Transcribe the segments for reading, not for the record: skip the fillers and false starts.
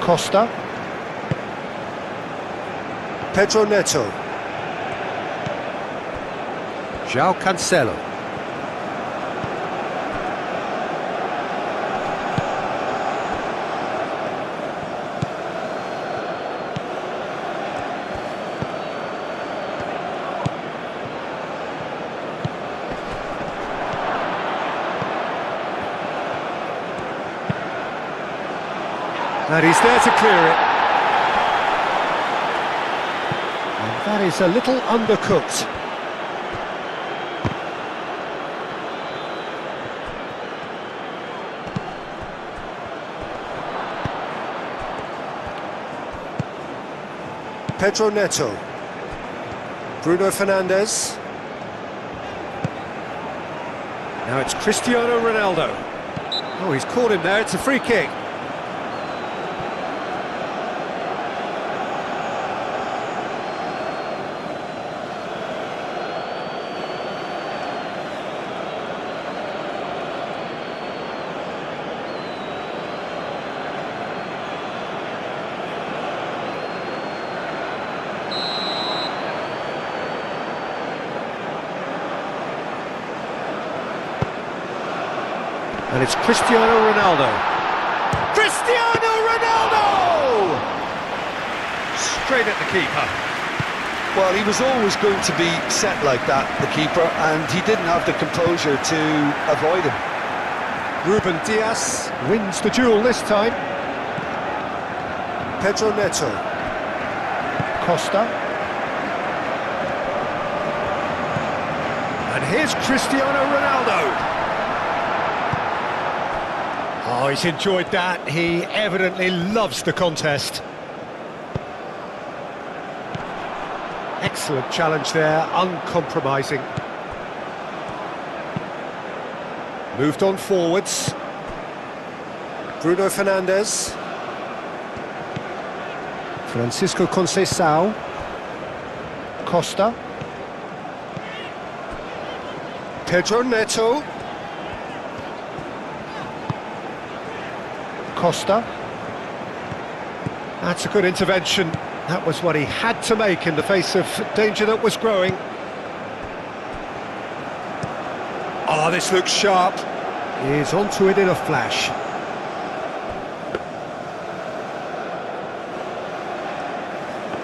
Costa. Pedro Neto. João Cancelo. And he's there to clear it. And that is a little undercooked. Pedro Neto. Bruno Fernandes. Now it's Cristiano Ronaldo. Oh, he's caught him there, it's a free kick. And it's Cristiano Ronaldo. Cristiano Ronaldo! Straight at the keeper. Well, he was always going to be set like that, the keeper, and he didn't have the composure to avoid him. Ruben Dias. Wins the duel this time. Pedro Neto. Costa. And here's Cristiano Ronaldo. Oh, he's enjoyed that. He evidently loves the contest. Excellent challenge there, uncompromising. Moved on forwards. Bruno Fernandes. Francisco Conceição. Costa. Pedro Neto. Costa. That's a good intervention. That was what he had to make in the face of danger that was growing. Oh, this looks sharp. He's onto it in a flash.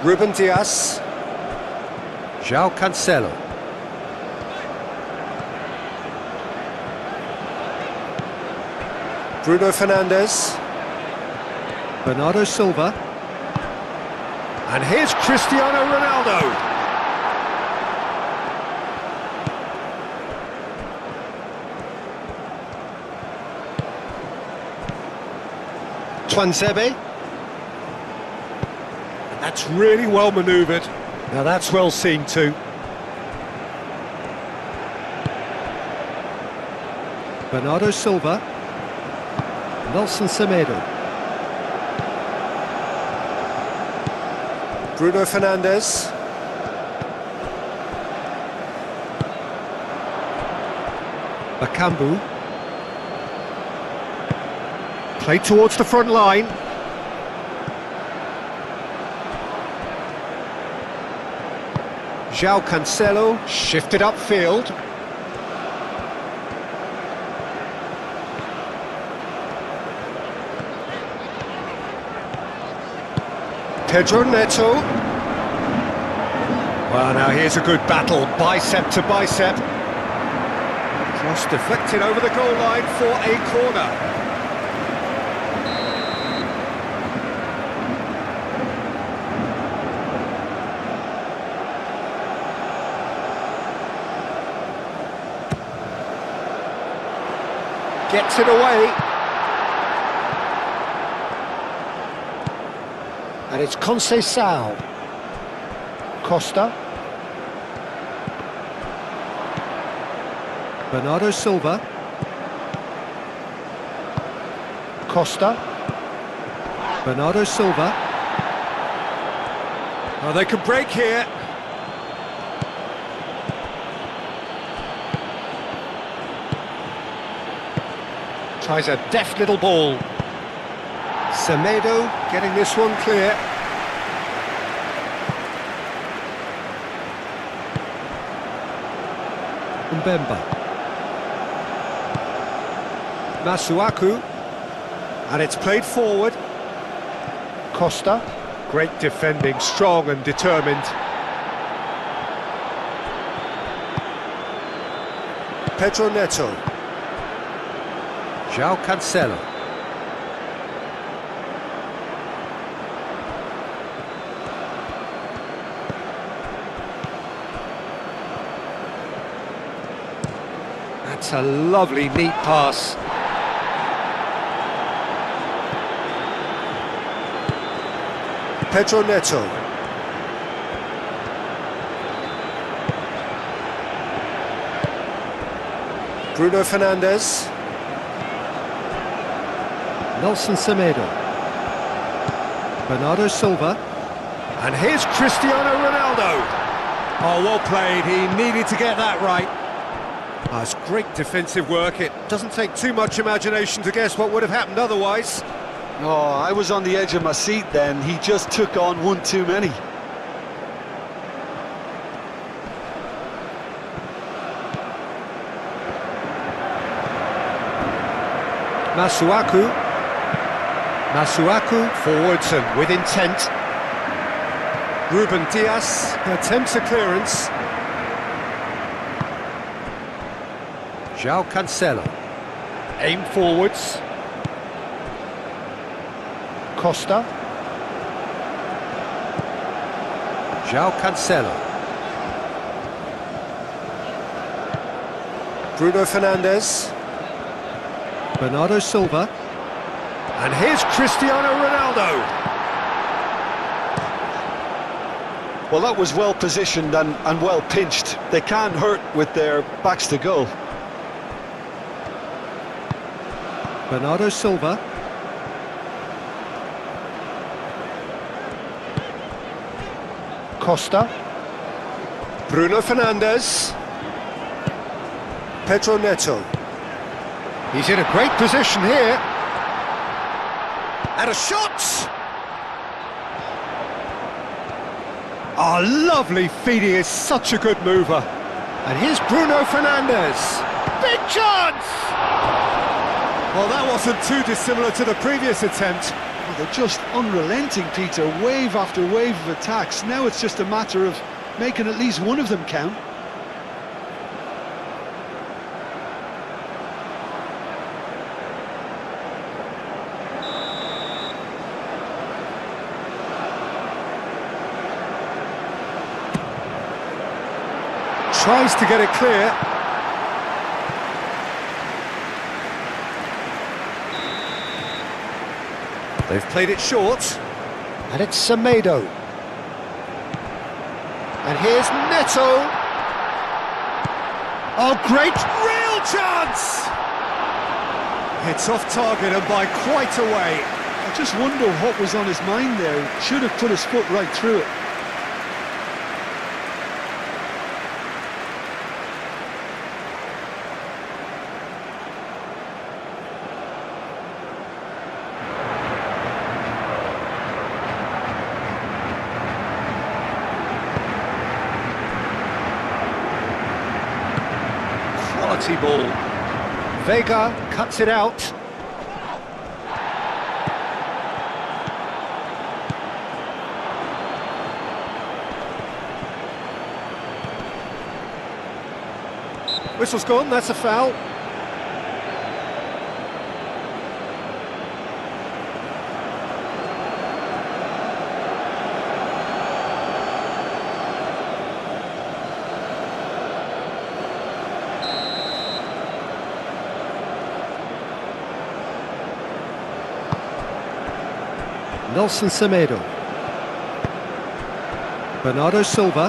Ruben Dias. João Cancelo. Bruno Fernandes. Bernardo Silva. And here's Cristiano Ronaldo. Tuanzebe. That's really well manoeuvred. Now that's well seen too. Bernardo Silva. Nelson Semedo. Bruno Fernandes. Bakambu. Played towards the front line. João Cancelo shifted upfield. Pedro Neto. Well, now here's a good battle, bicep to bicep. Cross deflected over the goal line for a corner. Gets it away. And it's Conceição. Costa. Bernardo Silva. Costa. Bernardo Silva. Oh, they could break here. Tries a deft little ball. Semedo getting this one clear. Mbemba. Masuaku. And it's played forward. Costa. Great defending, strong and determined. Pedro Neto. João Cancelo. That's a lovely, neat pass. Pedro Neto. Bruno Fernandes. Nelson Semedo. Bernardo Silva. And here's Cristiano Ronaldo. Oh, well played. He needed to get that right. That's great defensive work. It doesn't take too much imagination to guess what would have happened otherwise. Oh, I was on the edge of my seat then. He just took on one too many. Masuaku. Masuaku forwards and with intent. Ruben Dias attempts a clearance. João Cancelo. Aim forwards. Costa. João Cancelo. Bruno Fernandes. Bernardo Silva. And here's Cristiano Ronaldo. Well, that was well positioned and well pinched. They can't hurt with their backs to goal. Bernardo Silva. Costa. Bruno Fernandes. Pedro Neto. He's in a great position here. And a shot! Oh, lovely feed, he is such a good mover. And here's Bruno Fernandes. Big chance! Well, that wasn't too dissimilar to the previous attempt. Well, they're just unrelenting, Peter. Wave after wave of attacks. Now it's just a matter of making at least one of them count. Tries to get it clear. They've played it short. And it's Semedo. And here's Neto. Oh, great! Real chance! It's off target and by quite a way. I just wonder what was on his mind there. Should have put his foot right through it. Quality ball. Vega cuts it out. Whistle's gone, that's a foul. Nelson Semedo. Bernardo Silva.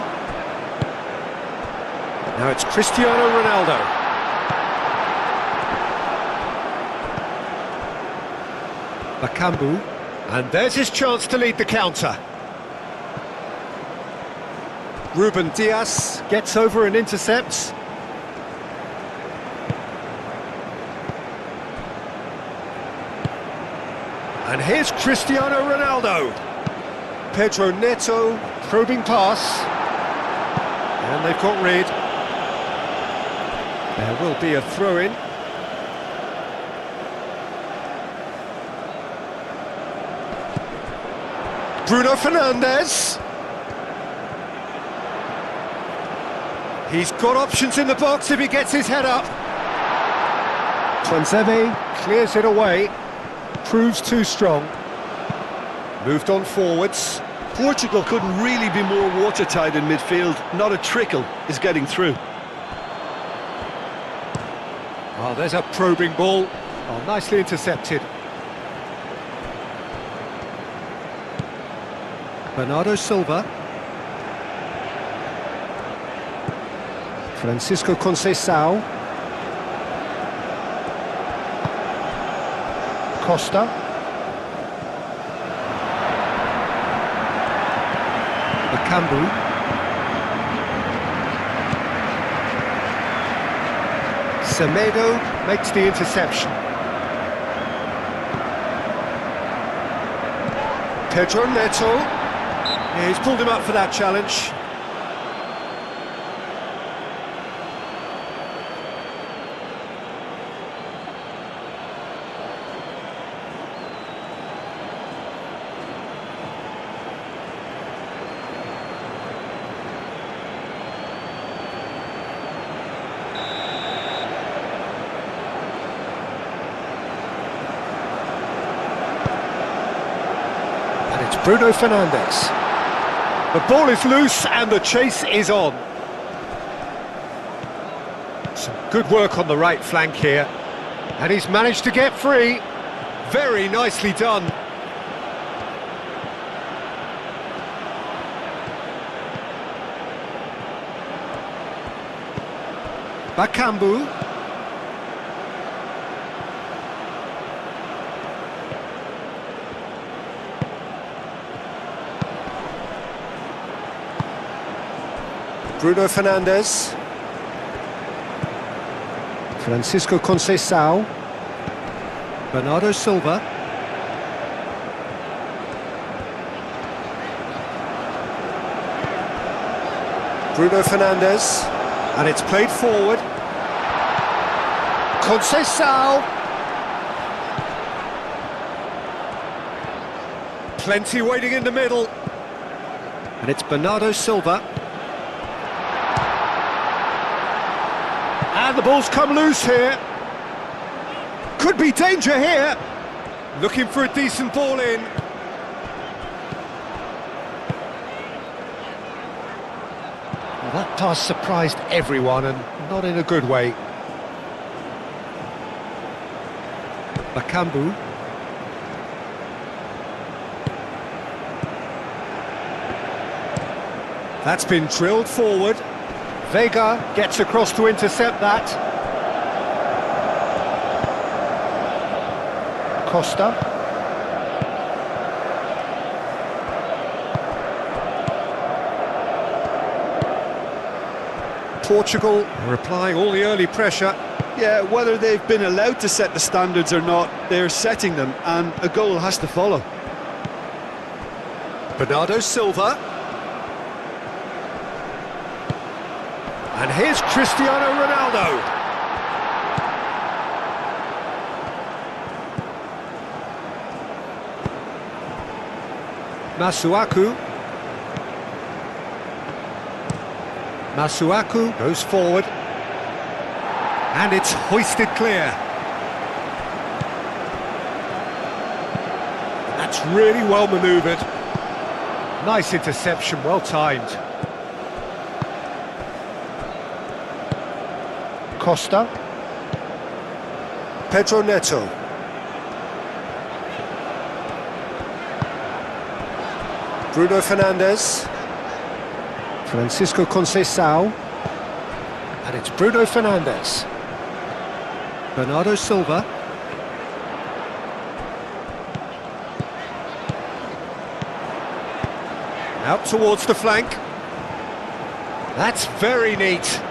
Now it's Cristiano Ronaldo. Bakambu. And there's his chance to lead the counter. Ruben Dias gets over and intercepts. And here's Cristiano Ronaldo. Pedro Neto, probing pass. And they've got rid. There will be a throw-in. Bruno Fernandes. He's got options in the box if he gets his head up. Tuanzebe clears it away. Proves too strong. Moved on forwards. Portugal couldn't really be more watertight in midfield. Not a trickle is getting through. Oh, there's a probing ball. Oh, nicely intercepted. Bernardo Silva. Francisco Conceição. Costa. Bakambu. Semedo makes the interception. Pedro Neto. Yeah, he's pulled him up for that challenge. It's Bruno Fernandes. The ball is loose and the chase is on. Some good work on the right flank here. And he's managed to get free. Very nicely done. Bakambu. Bruno Fernandes. Francisco Conceição. Bernardo Silva. Bruno Fernandes. And it's played forward. Conceição. Plenty waiting in the middle. And it's Bernardo Silva. And the ball's come loose here. Could be danger here. Looking for a decent ball in. Well, that pass surprised everyone and not in a good way. Bakambu. That's been drilled forward. Vega gets across to intercept that. Costa. Portugal are applying all the early pressure. Yeah, whether they've been allowed to set the standards or not, they're setting them, and a goal has to follow. Bernardo Silva. And here's Cristiano Ronaldo. Masuaku. Masuaku goes forward. And it's hoisted clear. That's really well manoeuvred. Nice interception, well timed. Costa. Pedro Neto. Bruno Fernandes. Francisco Conceição. And it's Bruno Fernandes. Bernardo Silva. Out towards the flank. That's very neat.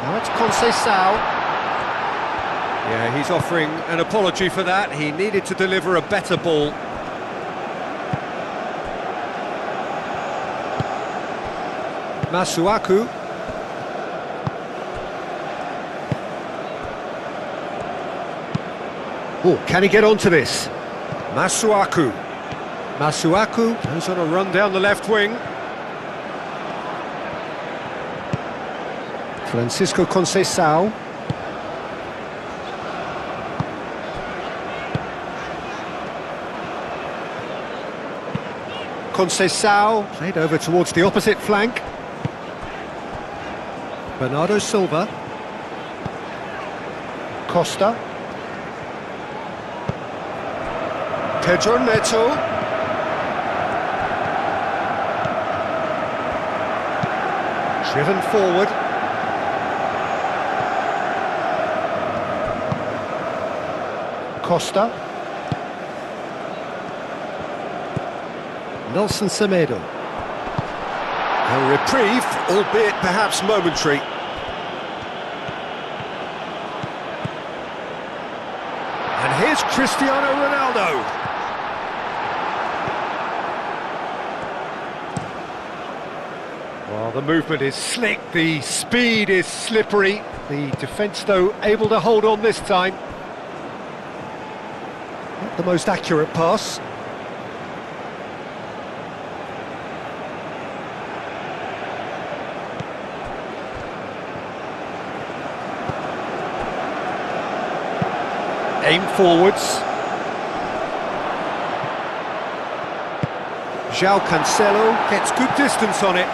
Now it's Conceição. Yeah, he's offering an apology for that. He needed to deliver a better ball. Masuaku. Oh, can he get onto this? Masuaku. Masuaku goes on a run down the left wing. Francisco Conceição. Conceição played over towards the opposite flank. Bernardo Silva. Costa. Pedro Neto. Driven forward. Costa. Nelson Semedo. A reprieve, albeit perhaps momentary. And here's Cristiano Ronaldo. Well, the movement is slick, the speed is slippery. The defence, though, able to hold on this time. Not the most accurate pass. Aim forwards. João Cancelo gets good distance on it.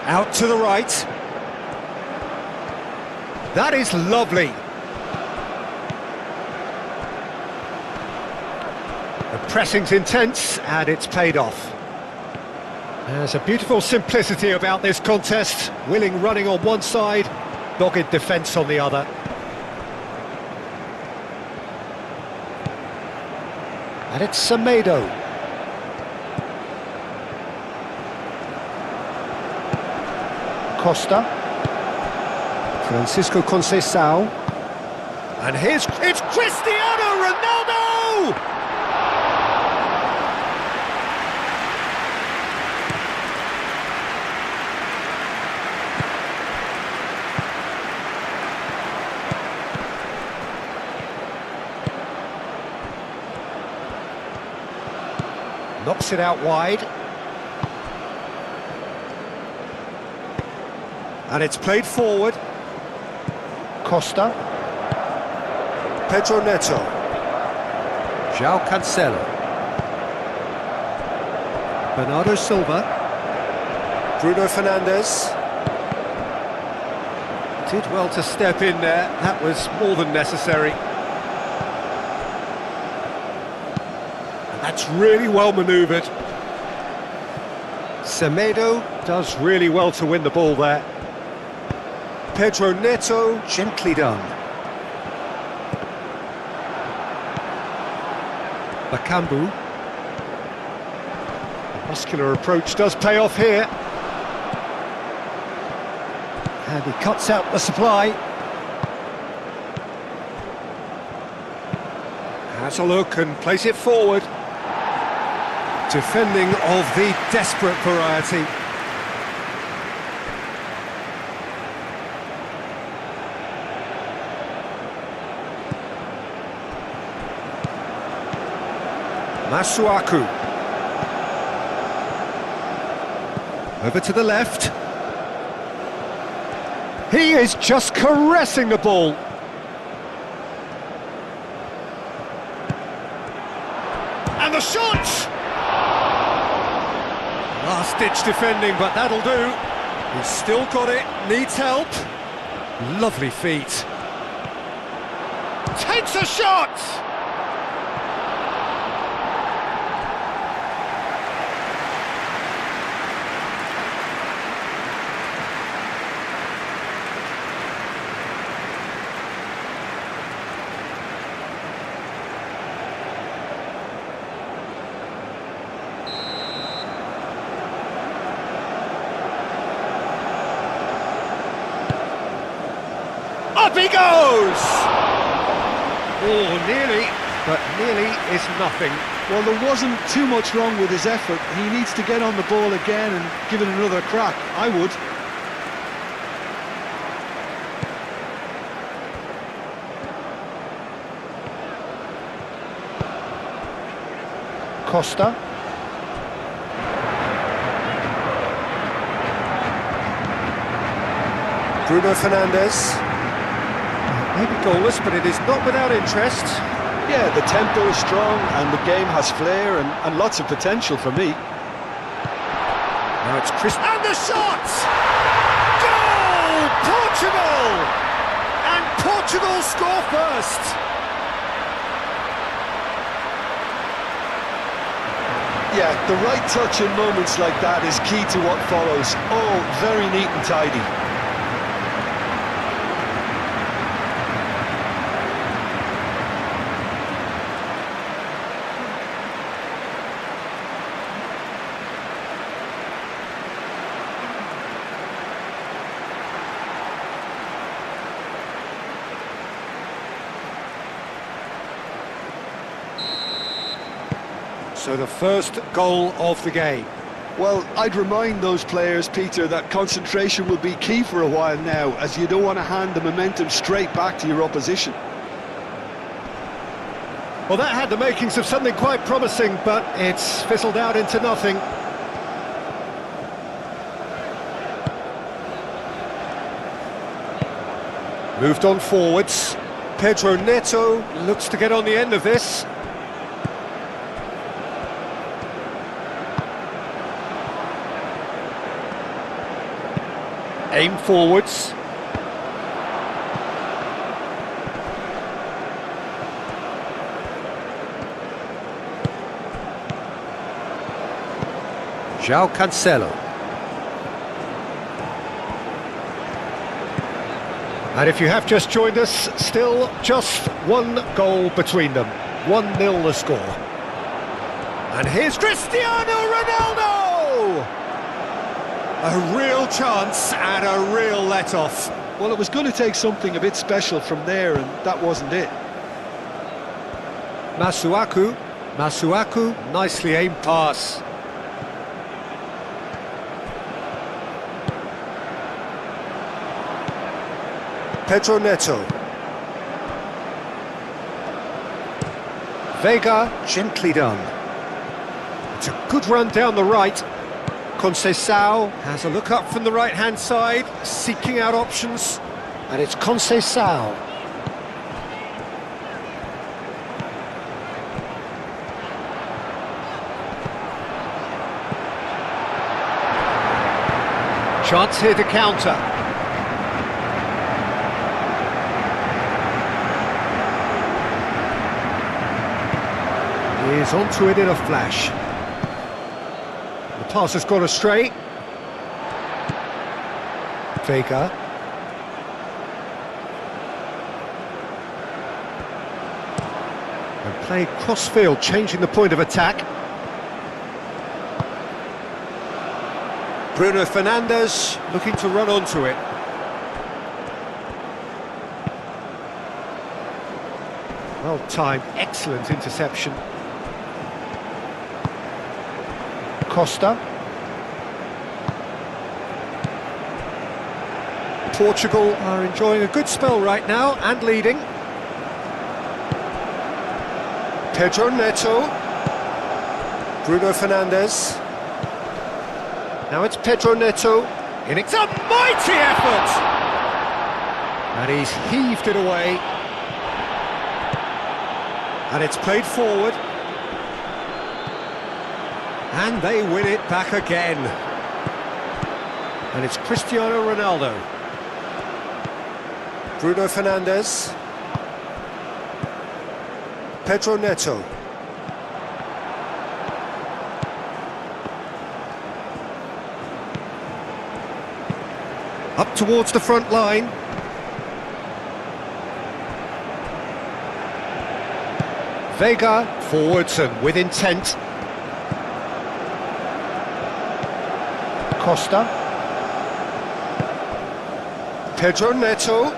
Out to the right. That is lovely. The pressing's intense and it's paid off. There's a beautiful simplicity about this contest. Willing running on one side, dogged defence on the other. And it's Semedo. Costa. Francisco Conceição. And it's Cristiano Ronaldo! Knocks it out wide. And it's played forward. Costa. Pedro Neto. João Cancelo. Bernardo Silva. Bruno Fernandes. Did well to step in there. That was more than necessary. That's really well manoeuvred. Semedo does really well to win the ball there. Pedro Neto, gently done. Bakambu. The muscular approach does pay off here. And he cuts out the supply. Has a look and plays it forward. Defending of the desperate variety. Masuaku. Over to the left. He is just caressing the ball. And the shot! Last-ditch defending, but that'll do. He's still got it, needs help. Lovely feet. Takes a shot! Up he goes! Oh, nearly, but nearly is nothing. Well, there wasn't too much wrong with his effort. He needs to get on the ball again and give it another crack. I would. Costa. Bruno Fernandes. Maybe goalless, but it is not without interest. Yeah, the tempo is strong and the game has flair and lots of potential for me. Now it's Chris. And the shot! Goal! Portugal! And Portugal score first! Yeah, the right touch in moments like that is key to what follows. All very neat and tidy. So the first goal of the game. Well, I'd remind those players, Peter, that concentration will be key for a while now, as you don't want to hand the momentum straight back to your opposition. Well, that had the makings of something quite promising, but it's fizzled out into nothing. Moved on forwards. Pedro Neto looks to get on the end of this. Aim forwards. João Cancelo. And if you have just joined us, still just one goal between them. 1-0 the score. And here's Cristiano Ronaldo! A real chance and a real let-off. Well, it was going to take something a bit special from there, and that wasn't it. Masuaku. Masuaku, nicely aimed pass. Pedro Neto. Vega, gently done. It's a good run down the right. Conceição has a look up from the right-hand side, seeking out options. And it's Conceição. Chance here to counter. He is onto it in a flash. The pass has gone astray. Vega. And played cross-field, changing the point of attack. Bruno Fernandes looking to run onto it. Well timed, excellent interception. Costa. Portugal are enjoying a good spell right now and leading. Pedro Neto. Bruno Fernandes. Now it's Pedro Neto. It's a mighty effort! And he's heaved it away. And it's played forward. And they win it back again. And it's Cristiano Ronaldo. Bruno Fernandes. Pedro Neto. Up towards the front line. Vega, forwards and with intent. Costa. Pedro Neto.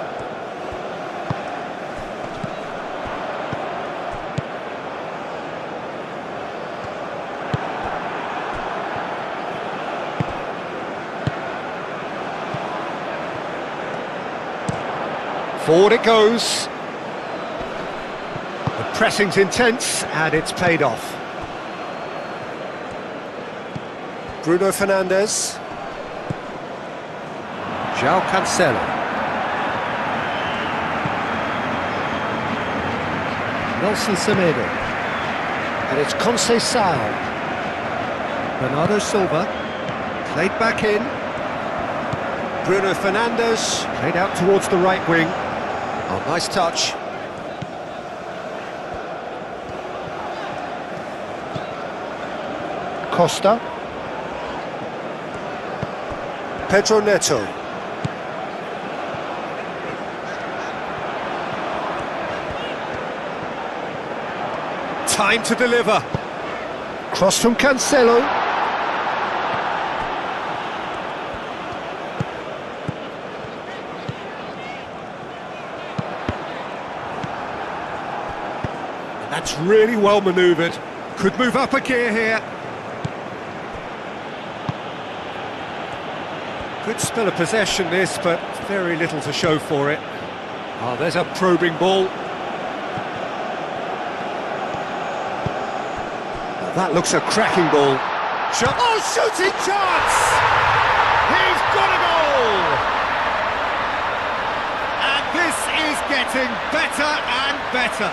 Forward it goes. The pressing's intense, and it's paid off. Bruno Fernandes. João Cancelo. Nelson Semedo. And it's Conceição. Bernardo Silva. Played back in. Bruno Fernandes. Played out towards the right wing. Oh, nice touch. Costa. Pedro Neto. Time to deliver. Cross from Cancelo. That's really well manoeuvred. Could move up a gear here. Good spell of possession this, but very little to show for it. Oh, there's a probing ball. That looks a cracking ball. Oh, shooting chance! He's got a goal! And this is getting better and better.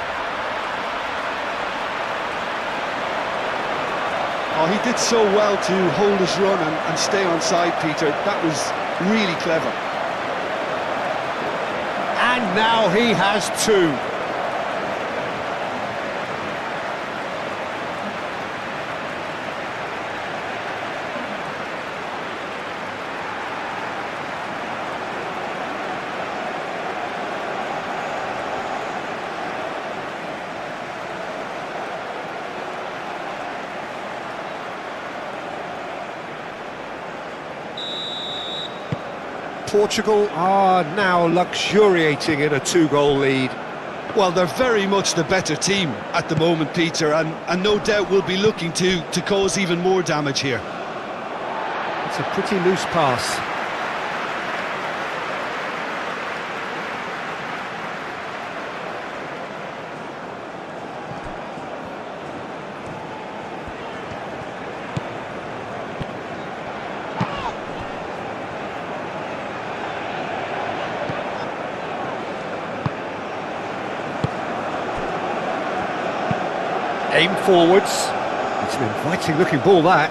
Oh, he did so well to hold his run and stay on side, Peter. That was really clever. And now he has two. Portugal are now luxuriating in a two-goal lead. Well, they're very much the better team at the moment, Peter, and no doubt will be looking to cause even more damage here. It's a pretty loose pass. Aim forwards. It's an inviting looking ball, that.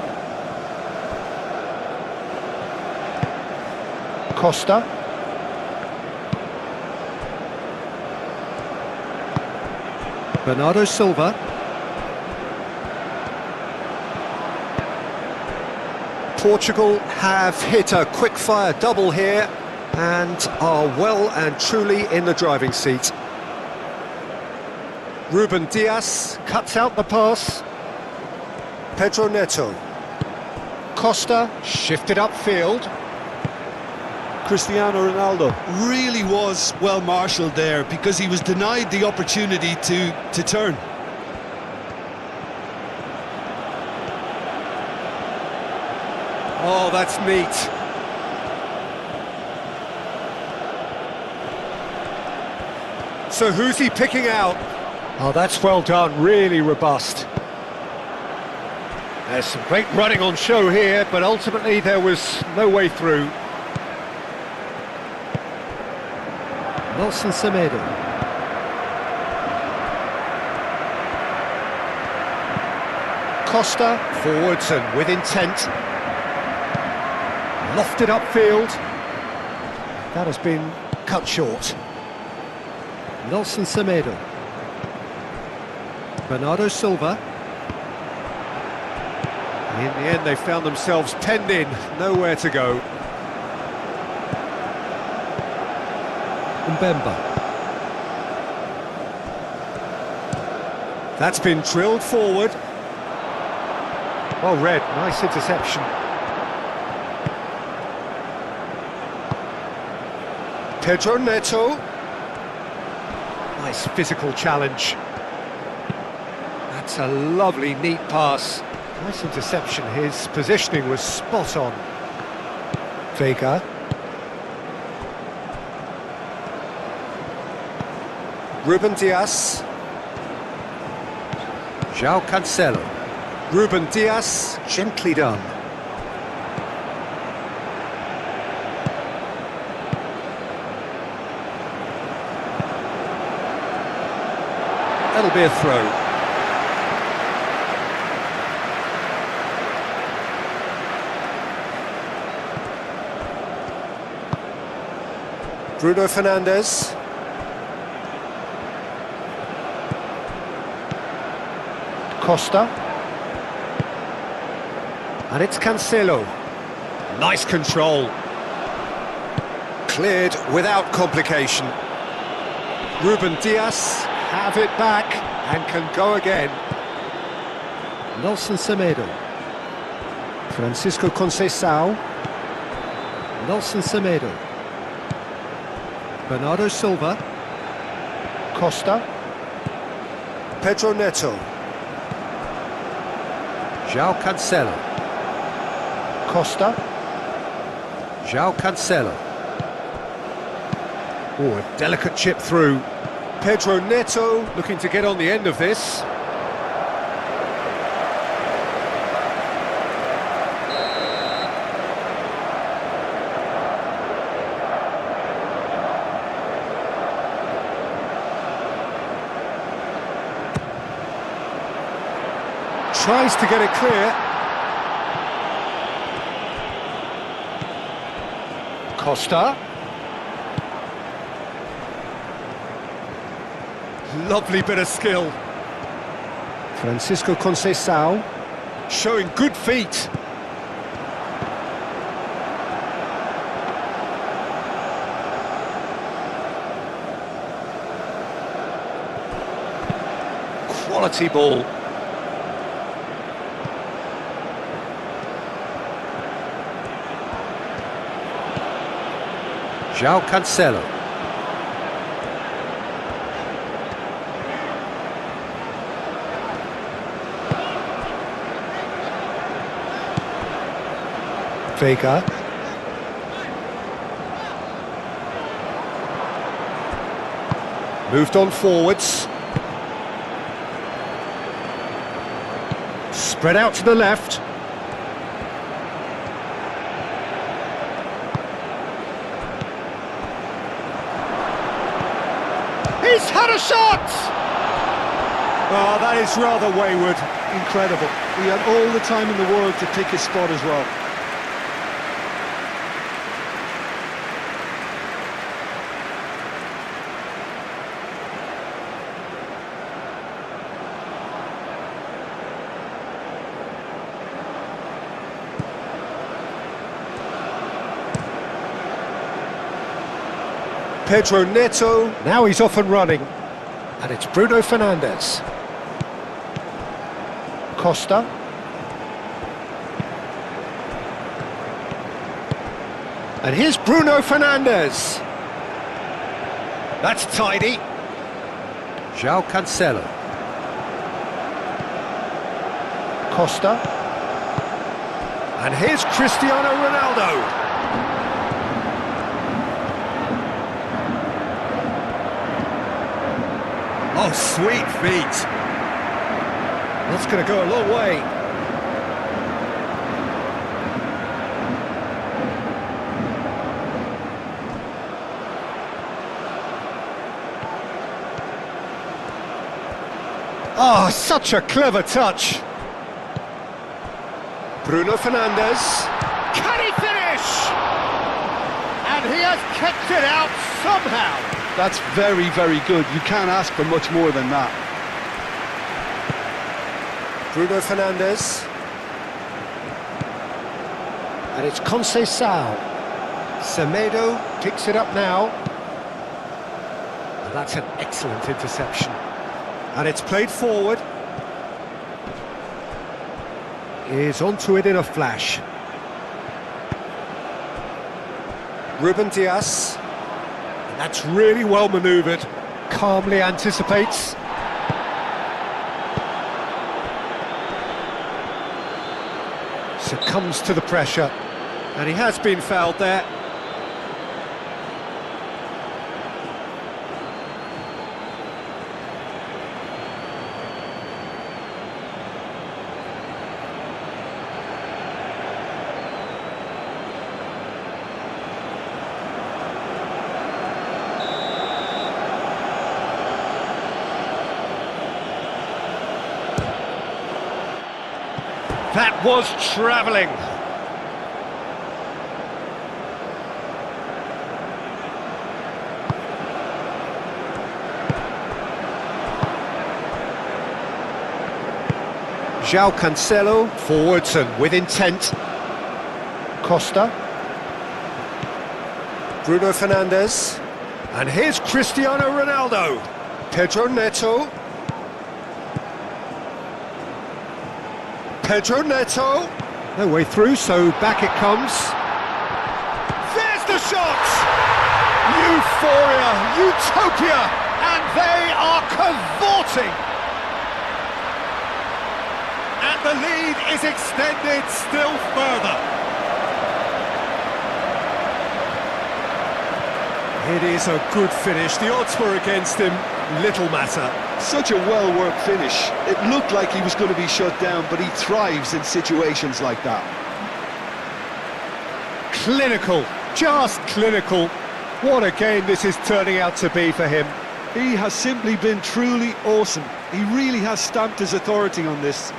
Costa. Bernardo Silva. Portugal have hit a quick-fire double here and are well and truly in the driving seat. Ruben Dias cuts out the pass. Pedro Neto. Costa shifted upfield. Cristiano Ronaldo really was well marshalled there because he was denied the opportunity to turn. Oh, that's neat. So who's he picking out? Oh, that's well done, really robust. There's some great running on show here, but ultimately there was no way through. Nelson Semedo. Costa, forwards and with intent. Lofted upfield. That has been cut short. Nelson Semedo. Bernardo Silva. In the end, they found themselves penned in, nowhere to go. Mbemba. That's been drilled forward. Well read, nice interception. Pedro Neto. Nice physical challenge. That's a lovely, neat pass. Nice interception. His positioning was spot on. Vega. Ruben Dias. João Cancelo. Ruben Dias, gently done. That'll be a throw. Bruno Fernandes. Costa. And it's Cancelo. Nice control. Cleared without complication. Ruben Dias have it back and can go again. Nelson Semedo. Francisco Conceição. Nelson Semedo. Bernardo Silva. Costa. Pedro Neto. João Cancelo. Costa. João Cancelo. Oh, a delicate chip through. Pedro Neto looking to get on the end of this. Tries to get it clear. Costa. Lovely bit of skill. Francisco Conceição showing good feet. Quality ball. João Cancelo. Vega. Moved on forwards. Spread out to the left. He's had a shot! Oh, that is rather wayward. Incredible. He had all the time in the world to pick his spot as well. Pedro Neto, now he's off and running. And it's Bruno Fernandes. Costa. And here's Bruno Fernandes. That's tidy. João Cancelo. Costa. And here's Cristiano Ronaldo. Oh, sweet feet. That's going to go a long way. Oh, such a clever touch. Bruno Fernandes. Can he finish? And he has kept it out somehow. That's very, very good. You can't ask for much more than that. Bruno Fernandes. And it's Conceição. Semedo picks it up now. And that's an excellent interception. And it's played forward. Is onto it in a flash. Ruben Dias. And that's really well manoeuvred. Calmly anticipates. Succumbs to the pressure. And he has been fouled there. That was travelling. João Cancelo, forwards and with intent. Costa. Bruno Fernandes. And here's Cristiano Ronaldo. Pedro Neto. Pedro Neto. No way through, so back it comes. There's the shot! Euphoria, utopia, and they are cavorting! And the lead is extended still further. It is a good finish. The odds were against him. Little matter. Such a well-worked finish. It looked like he was going to be shut down, but he thrives in situations like that. Clinical, just clinical. What a game this is turning out to be for him. He has simply been truly awesome. He really has stamped his authority on this.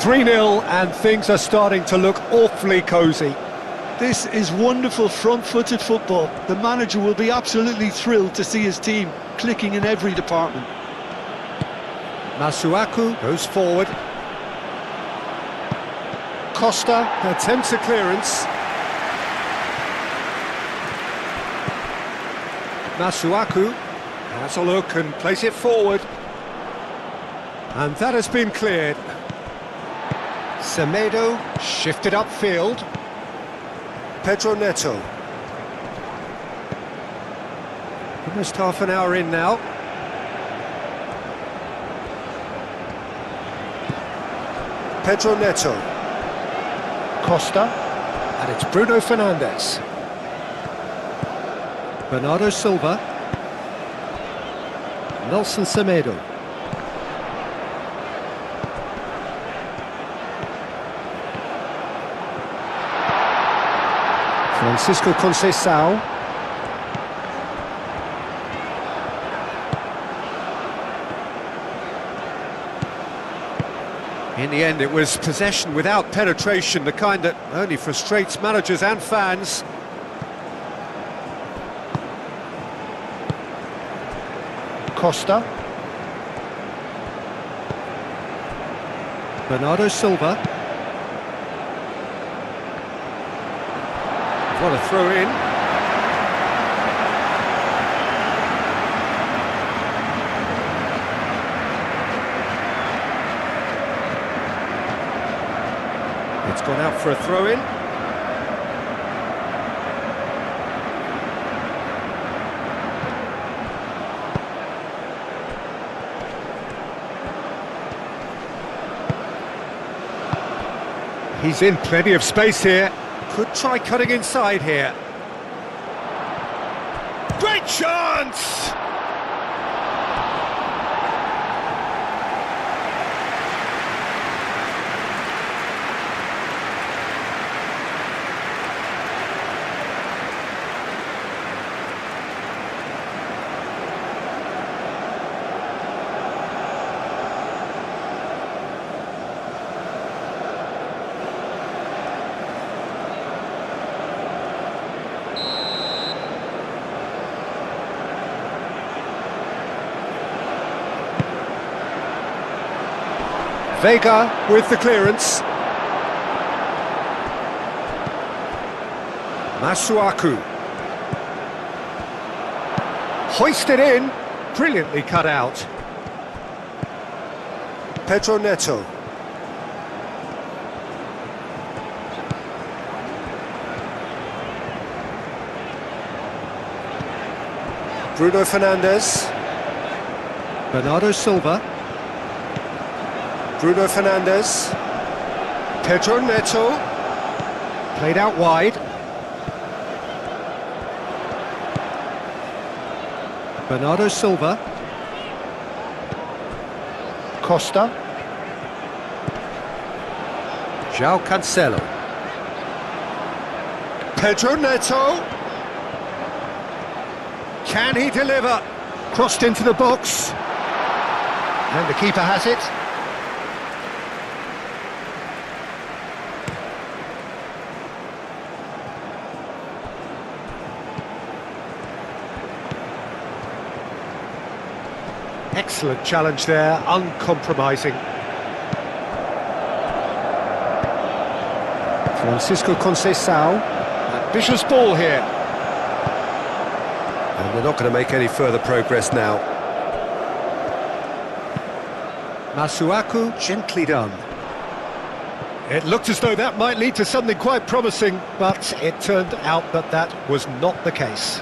(3-0) and things are starting to look awfully cosy. This is wonderful front-footed football. The manager will be absolutely thrilled to see his team clicking in every department. Masuaku goes forward. Costa attempts a clearance. Masuaku has a look and plays it forward. And that has been cleared. Semedo shifted upfield. Pedro Neto. Almost half an hour in now. Pedro Neto. Costa. And it's Bruno Fernandes. Bernardo Silva. Nelson Semedo. Francisco Conceição. In the end, it was possession without penetration, the kind that only frustrates managers and fans. Costa. Bernardo Silva. What a throw-in. It's gone out for a throw-in. He's in plenty of space here. Could try cutting inside here. Great chance! Vega with the clearance. Masuaku. Hoisted in. Brilliantly cut out. Pedro Neto. Bruno Fernandes. Bernardo Silva. Bruno Fernandes. Pedro Neto. Played out wide. Bernardo Silva. Costa. João Cancelo. Pedro Neto. Can he deliver? Crossed into the box. And the keeper has it. Excellent challenge there, uncompromising. Francisco Conceição. Ambitious ball here. And they're not going to make any further progress now. Masuaku, gently done. It looked as though that might lead to something quite promising, but it turned out that that was not the case.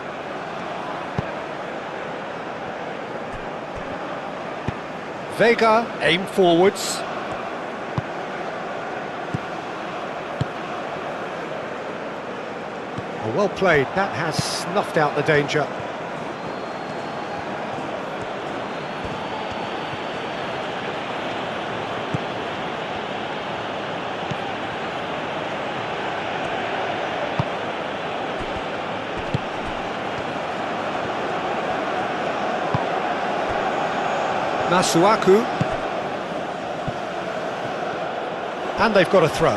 Vega, aim forwards. Oh, well played, that has snuffed out the danger. Masuaku. And they've got a throw.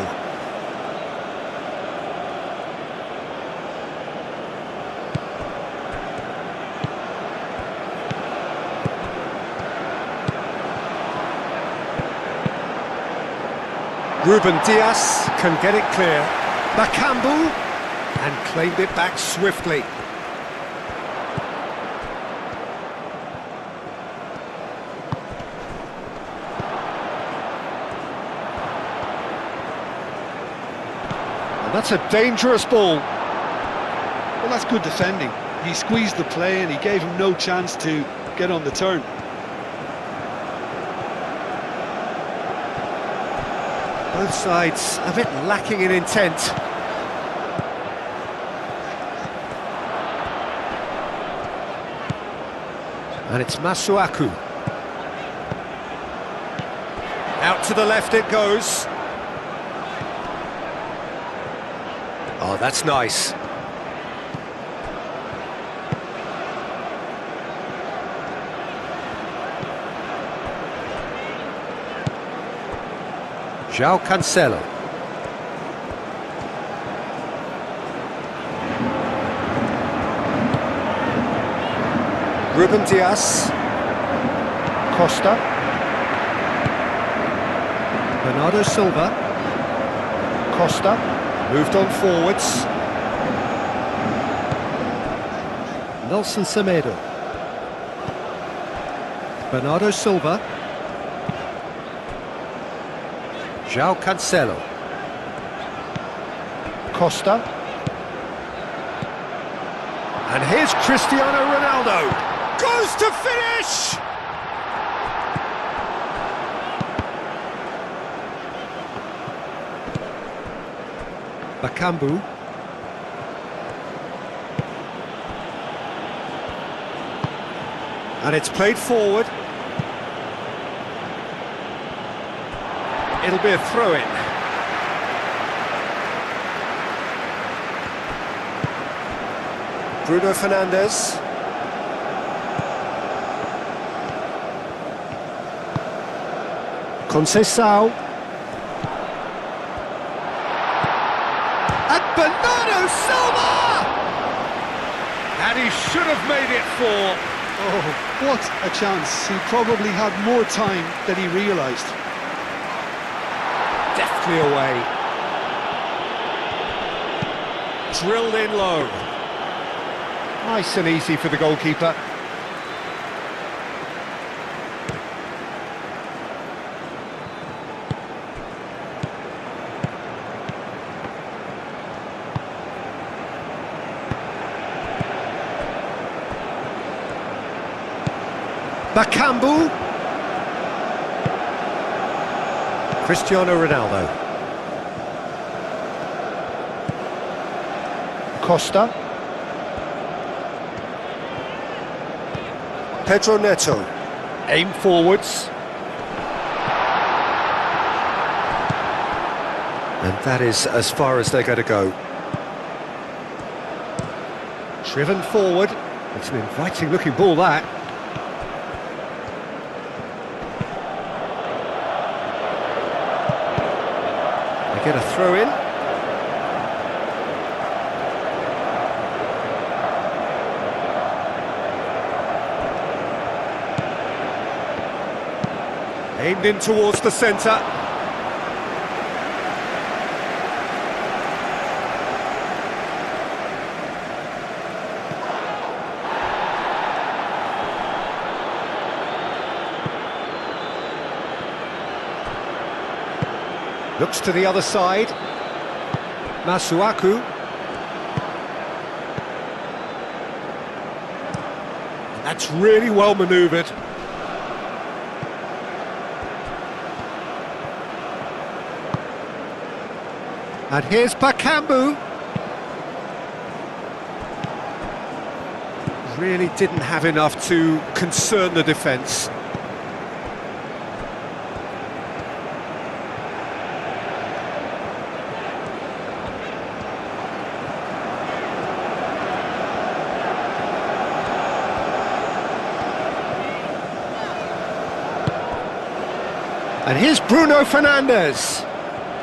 Ruben Dias can get it clear. Bakambu, and claimed it back swiftly. That's a dangerous ball. Well, that's good defending. He squeezed the play and he gave him no chance to get on the turn. Both sides a bit lacking in intent. And it's Masuaku. Out to the left it goes. Oh, that's nice. João Cancelo. Ruben Dias. Costa. Bernardo Silva. Costa. Moved on forwards. Nelson Semedo. Bernardo Silva. João Cancelo. Costa. And here's Cristiano Ronaldo. Goes to finish! Bakambu. And it's played forward. It'll be a throw-in. Bruno Fernandes. Conceição. And Bernardo Silva! And he should have made it 4. Oh, what a chance. He probably had more time than he realised. Deftly away. Drilled in low. Nice and easy for the goalkeeper. Bakambu. Cristiano Ronaldo. Costa. Pedro Neto. Aim forwards. And that is as far as they're going to go. Driven forward. It's an inviting-looking ball, that. They get a throw-in. Aimed in towards the centre. Looks to the other side. Masuaku. That's really well manoeuvred. And here's Bakambu. Really didn't have enough to concern the defence. And here's Bruno Fernandes.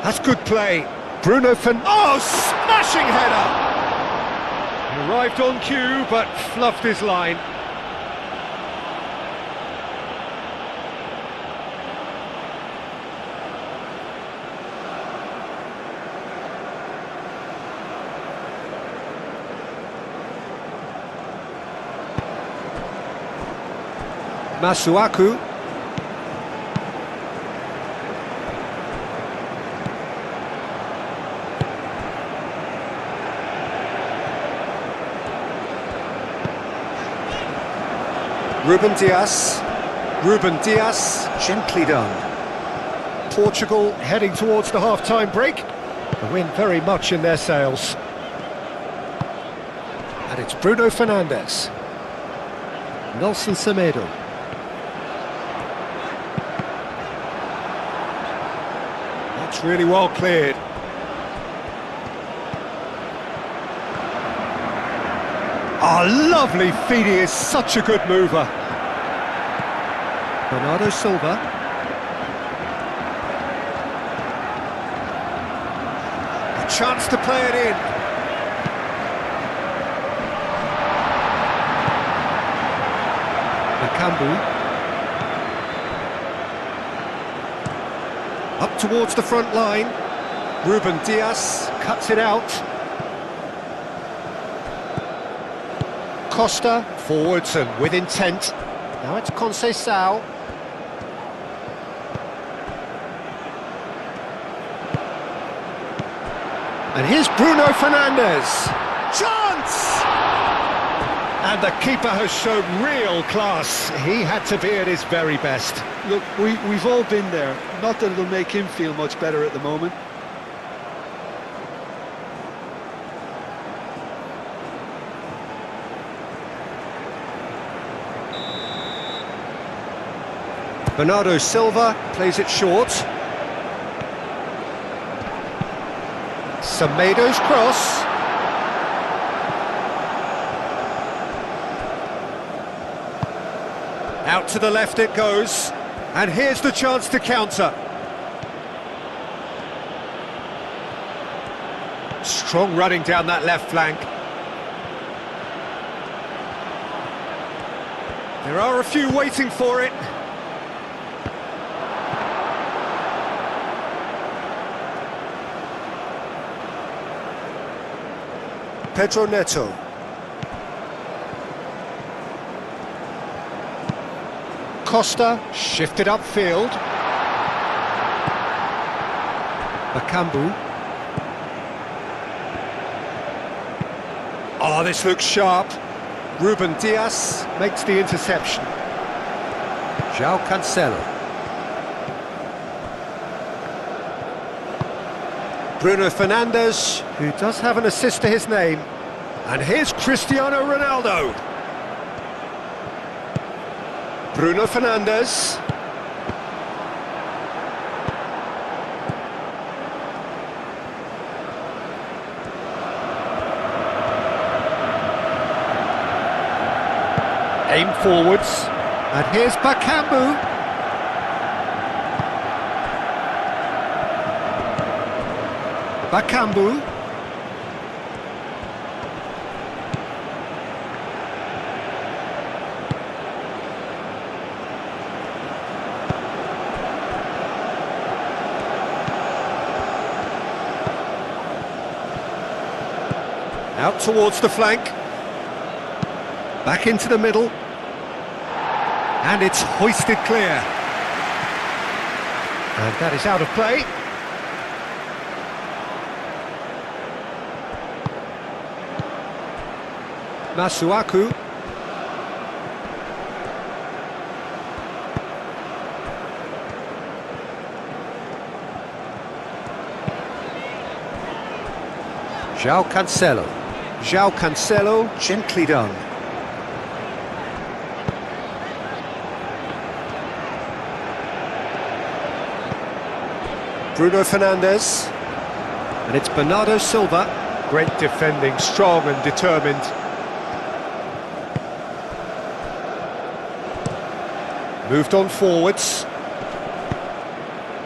That's good play. Bruno Fernandes. Oh, smashing header! He arrived on cue, but fluffed his line. Masuaku. Ruben Dias, gently done. Portugal heading towards the half-time break. The wind very much in their sails. And it's Bruno Fernandes. Nelson Semedo. That's really well cleared. Oh, lovely feet, he is such a good mover. Bernardo Silva. A chance to play it in. Bakambu. Up towards the front line. Ruben Dias cuts it out. Costa, forwards and with intent. Now it's Conceição. And here's Bruno Fernandes. Chance! And the keeper has shown real class. He had to be at his very best. Look, we've all been there. Not that it'll make him feel much better at the moment. Bernardo Silva plays it short. Semedo's cross. Out to the left it goes. And here's the chance to counter. Strong running down that left flank. There are a few waiting for it. Pedro Neto. Costa shifted upfield. Bakambu. Oh, this looks sharp. Ruben Dias makes the interception. João Cancelo. Bruno Fernandes, who does have an assist to his name. And here's Cristiano Ronaldo. Bruno Fernandes. Aim forwards. And here's Bakambu. Bakambu. Out towards the flank. Back into the middle. And it's hoisted clear. And that is out of play. Masuaku. João Cancelo. João Cancelo, gently done. Bruno Fernandes. And it's Bernardo Silva. Great defending, strong and determined. Moved on forwards.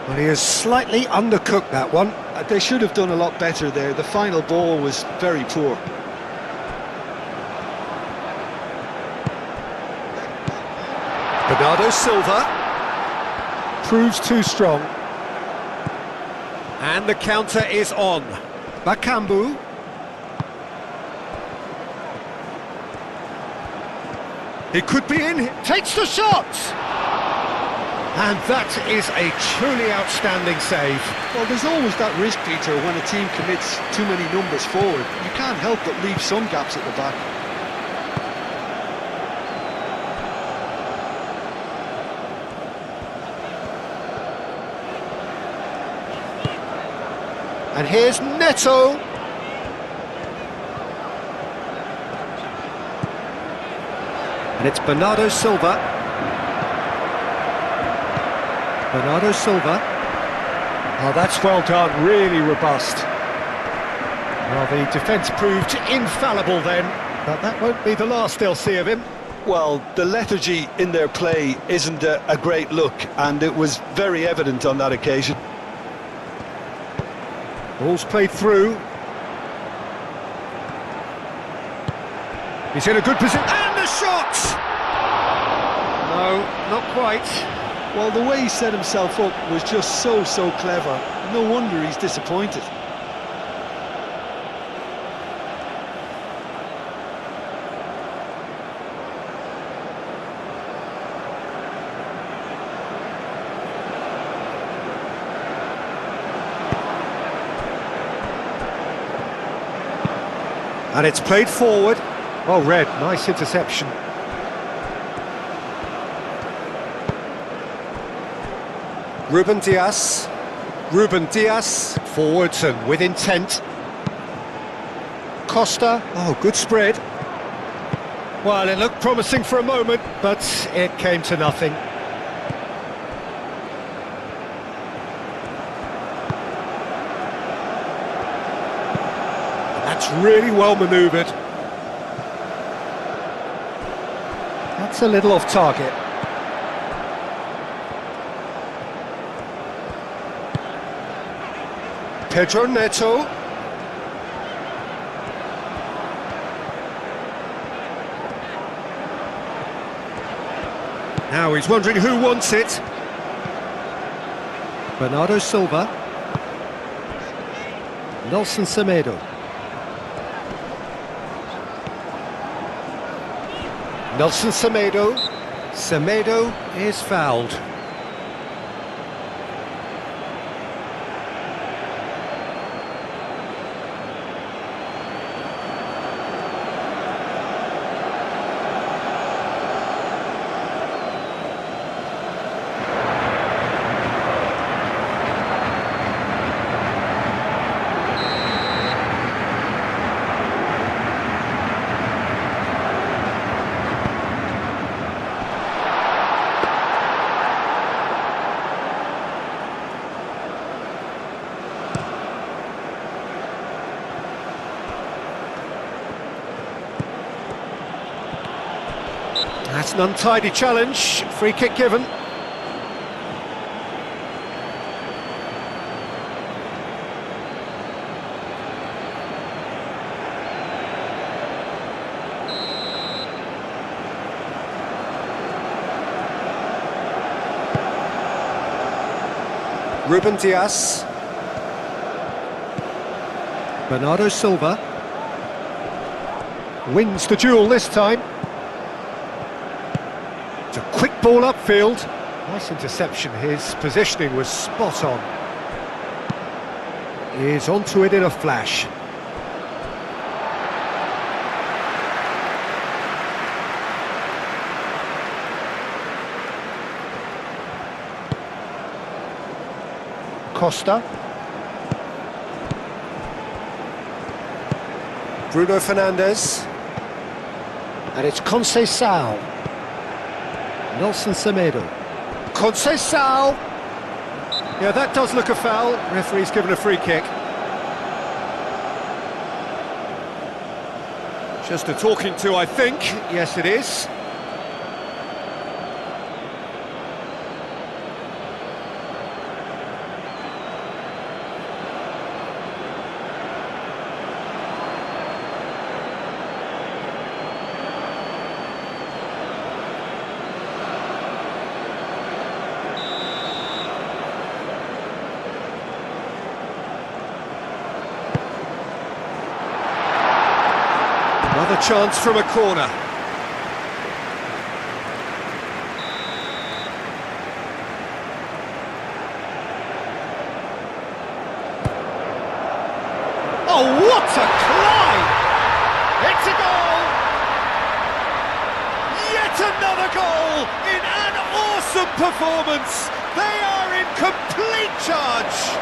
Well, he has slightly undercooked that one. They should have done a lot better there. The final ball was very poor. Bernardo Silva. Proves too strong. And the counter is on. Bakambu. He could be in. Takes the shot! And that is a truly outstanding save. Well, there's always that risk, Peter, when a team commits too many numbers forward. You can't help but leave some gaps at the back. And here's Neto. And it's Bernardo Silva. Bernardo Silva. Oh, that's well done, really robust. Well, the defence proved infallible then, but that won't be the last they'll see of him. Well, the lethargy in their play isn't a great look, and it was very evident on that occasion. Ball's played through. He's in a good position. And the shot! No, not quite. Well, the way he set himself up was just so clever. No wonder he's disappointed. And it's played forward. Well read, nice interception. Ruben Dias. Ruben Dias, forwards and with intent. Costa, oh, good spread. Well, it looked promising for a moment, but it came to nothing. That's really well manoeuvred. That's a little off target. Pedro Neto. Now he's wondering who wants it. Bernardo Silva. Nelson Semedo. Nelson Semedo. Semedo is fouled. That's an untidy challenge. Free kick given. Ruben Dias. Bernardo Silva. Wins the duel this time. It's a quick ball upfield. Nice interception. His positioning was spot on. He's onto it in a flash. Costa. Bruno Fernandes. And it's Conceição. Nelson Semedo. Conceição. Yeah, that does look a foul. Referee's given a free kick. Just a talking to, I think. Yes, it is. Another chance from a corner. Oh, what a climb! It's a goal! Yet another goal in an awesome performance! They are in complete charge!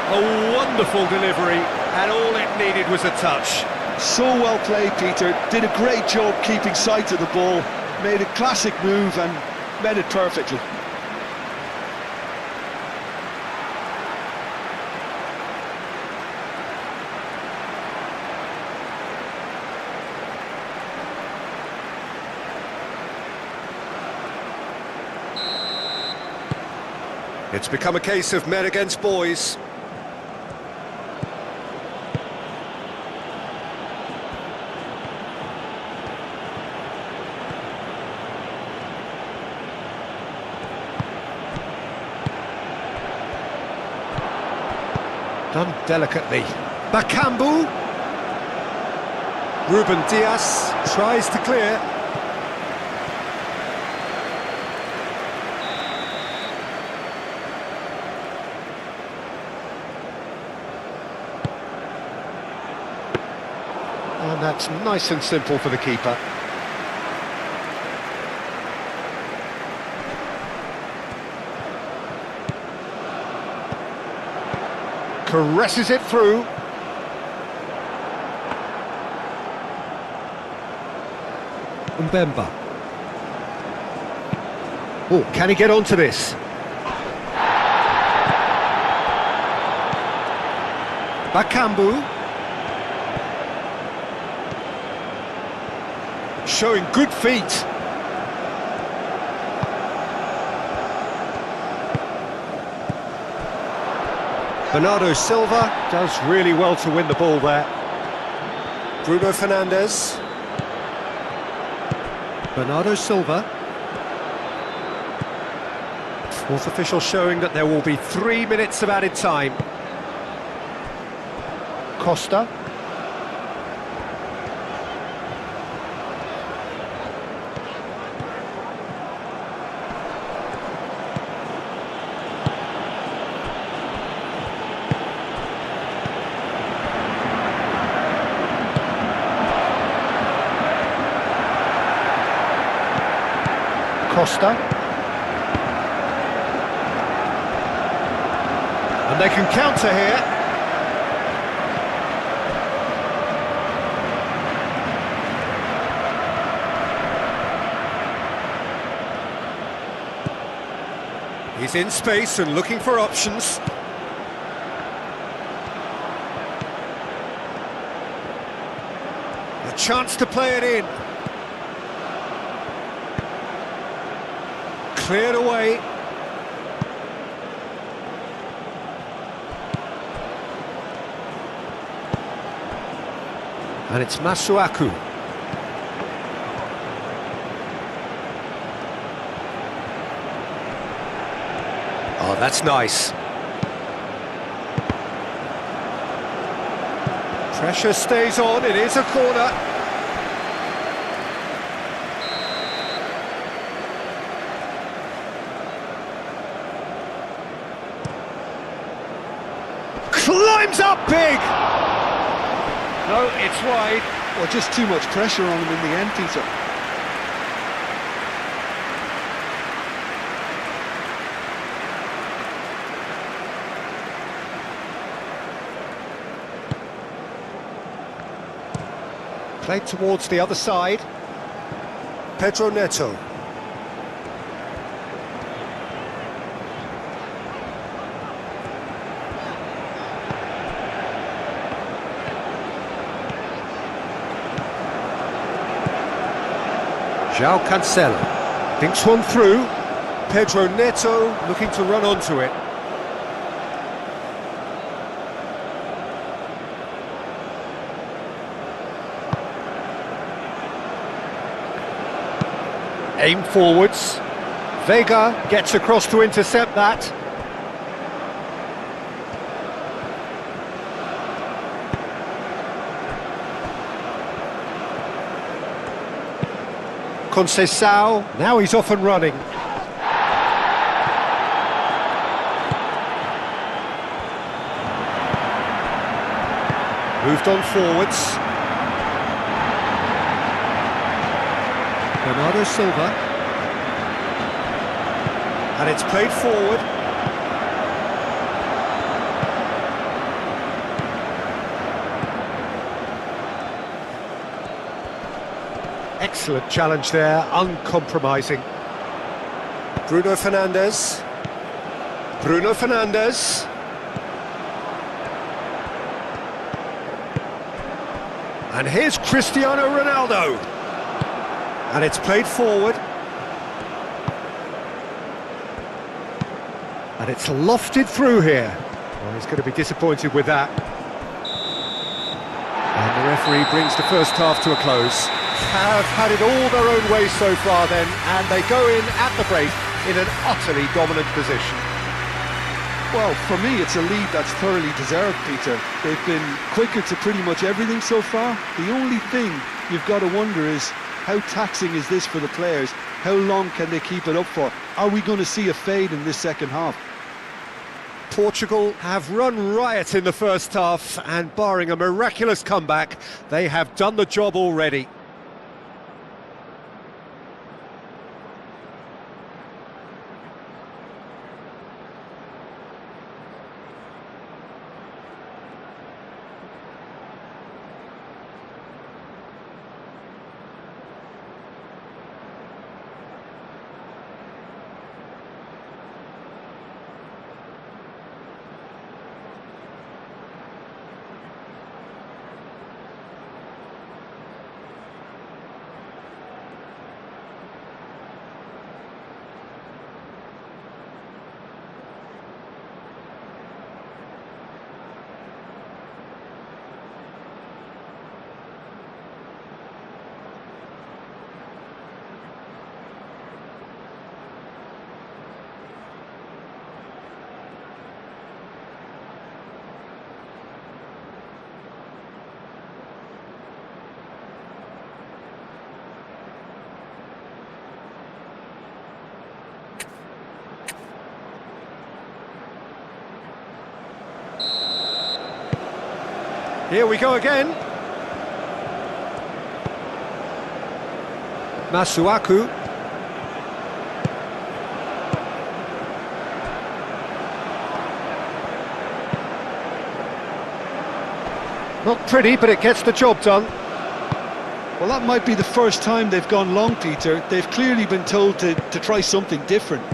A wonderful delivery, and all it needed was a touch. So well played, Peter. Did a great job keeping sight of the ball. Made a classic move and met it perfectly. It's become a case of men against boys. Done delicately. Bakambu. Ruben Dias tries to clear. And that's nice and simple for the keeper. Caresses it through. Mbemba. Oh, can he get onto this? Bakambu. Showing good feet. Bernardo Silva does really well to win the ball there. Bruno Fernandes. Bernardo Silva. Fourth official showing that there will be 3 minutes of added time. Costa. Costa. And they can counter here. He's in space and looking for options. chance to play it in. Cleared away. And it's Masuaku. Oh, that's nice. Pressure stays on, it is a corner. Climbs up big! No, it's wide. Well, just too much pressure on him in the end, Peter. Played towards the other side. Pedro Neto. João Cancelo thinks one through. Pedro Neto looking to run onto it. Aim forwards. Vega gets across to intercept that. Conceição, now he's off and running. Moved on forwards. Bernardo Silva. And it's played forward. Excellent challenge there, uncompromising. Bruno Fernandes. Bruno Fernandes. And here's Cristiano Ronaldo. And it's played forward. And it's lofted through here. Well, he's going to be disappointed with that. And the referee brings the first half to a close. Have had it all their own way so far then, and they go in at the break in an utterly dominant position. Well, for me, it's a lead that's thoroughly deserved, Peter. They've been quicker to pretty much everything so far. The only thing you've got to wonder is, how taxing is this for the players? How long can they keep it up for? Are we going to see a fade in this second half? Portugal have run riot in the first half, and barring a miraculous comeback, they have done the job already. Here we go again. Masuaku. Not pretty, but it gets the job done. Well, that might be the first time they've gone long, Peter. They've clearly been told to try something different.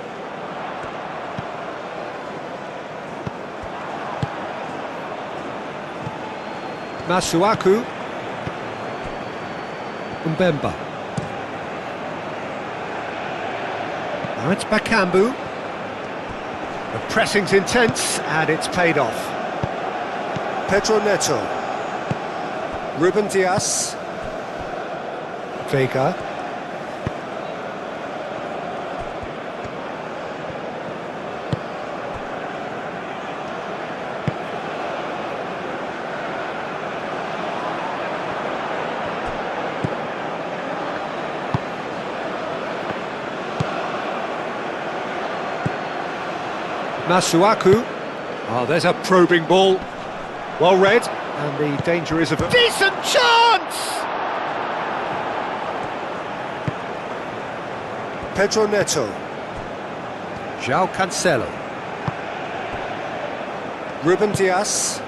Masuaku. Mbemba. Now it's Bakambu. The pressing's intense, and it's paid off. Pedro Neto. Ruben Dias. Vega. Masuaku. Oh, there's a probing ball. Well read, and the danger is of a decent chance! Pedro Neto. João Cancelo. Ruben Dias.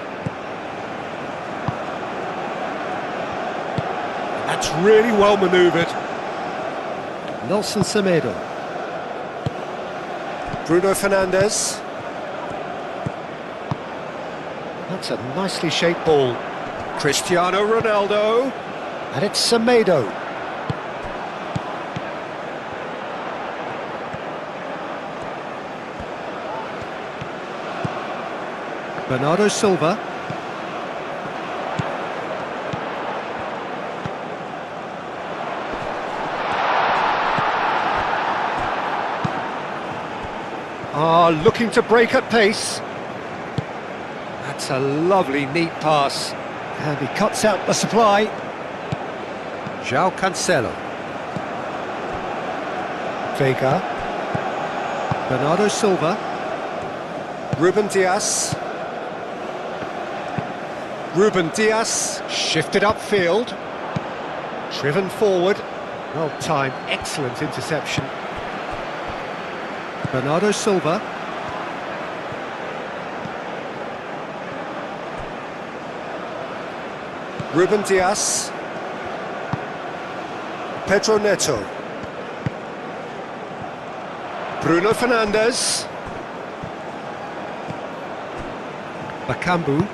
That's really well manoeuvred. Nelson Semedo. Bruno Fernandes. That's a nicely shaped ball. Cristiano Ronaldo. And it's Semedo. Bernardo Silva. Looking to break at pace. That's a lovely, neat pass. And he cuts out the supply. João Cancelo. Vega. Bernardo Silva. Ruben Dias. Ruben Dias. Shifted upfield. Driven forward. Well timed, excellent interception. Bernardo Silva. Ruben Dias. Pedro Neto. Bruno Fernandes. Bakambu.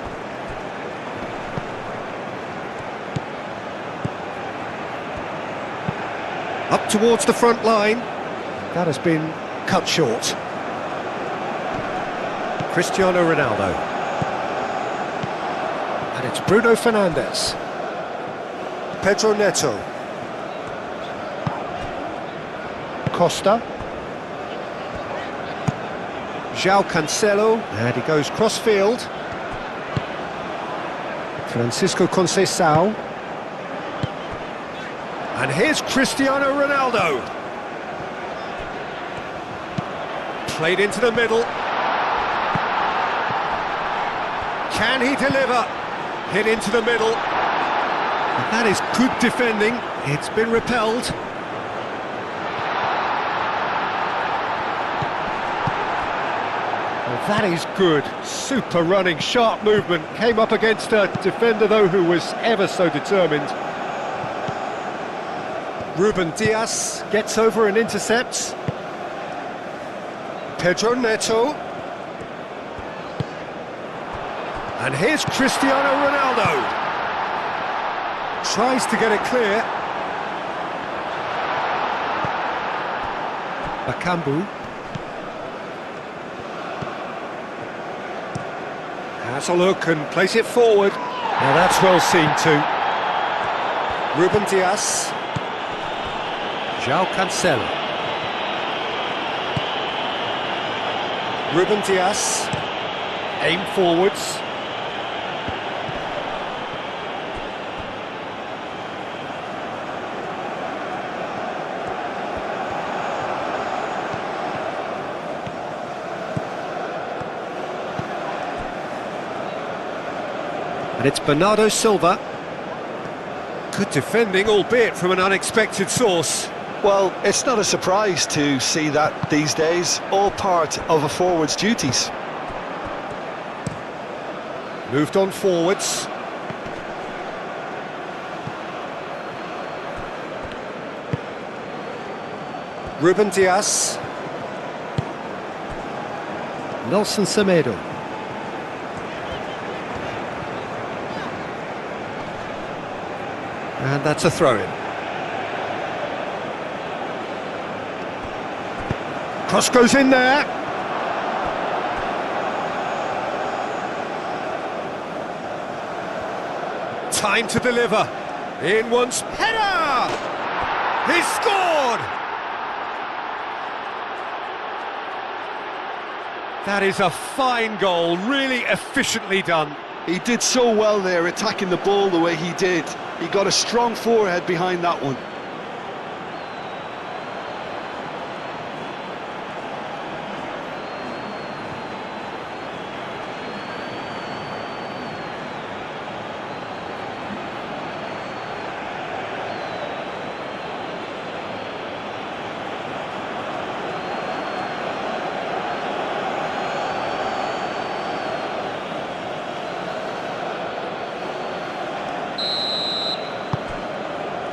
Up towards the front line. That has been cut short. Cristiano Ronaldo. And it's Bruno Fernandes. Pedro Neto. Costa. João Cancelo. And he goes cross-field. Francisco Conceição. And here's Cristiano Ronaldo. Played into the middle. Can he deliver? Hit into the middle. And that is good defending. It's been repelled. Well, that is good. Super running, sharp movement. Came up against a defender, though, who was ever so determined. Ruben Dias. Gets over and intercepts. Pedro Neto. And here's Cristiano Ronaldo. Tries to get it clear. Bakambu. Has a look and plays it forward. Now that's well seen too. Ruben Dias. João Cancelo. Ruben Dias. Aim forwards. And it's Bernardo Silva. Good defending, albeit from an unexpected source. Well, it's not a surprise to see that these days, all part of a forward's duties. Moved on forwards. Ruben Dias. Nelson Semedo. And that's a throw-in. Cross goes in there. Time to deliver. In once. Header! He scored! That is a fine goal, really efficiently done. He did so well there, attacking the ball the way he did. He got a strong forehead behind that one.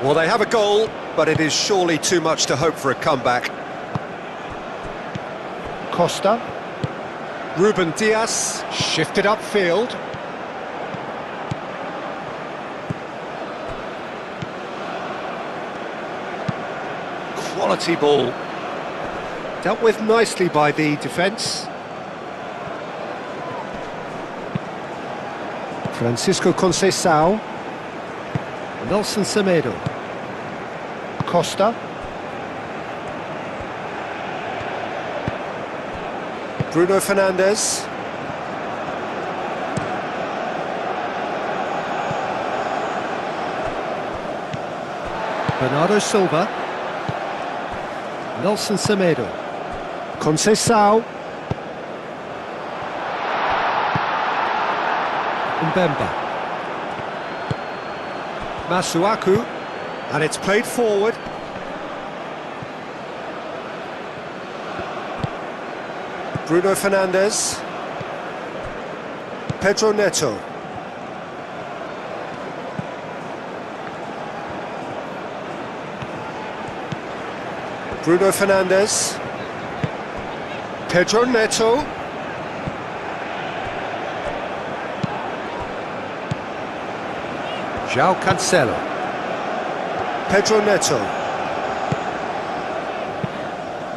Well, they have a goal, but it is surely too much to hope for a comeback. Costa. Ruben Dias. Shifted upfield. Quality ball. Dealt with nicely by the defence. Francisco Conceição. Nelson Semedo. Costa. Bruno Fernandes. Bernardo Silva. Nelson Semedo. Conceição. Mbemba. Masuaku, and it's played forward. Bruno Fernandes. Pedro Neto. Bruno Fernandes. Pedro Neto. João Cancelo. Pedro Neto.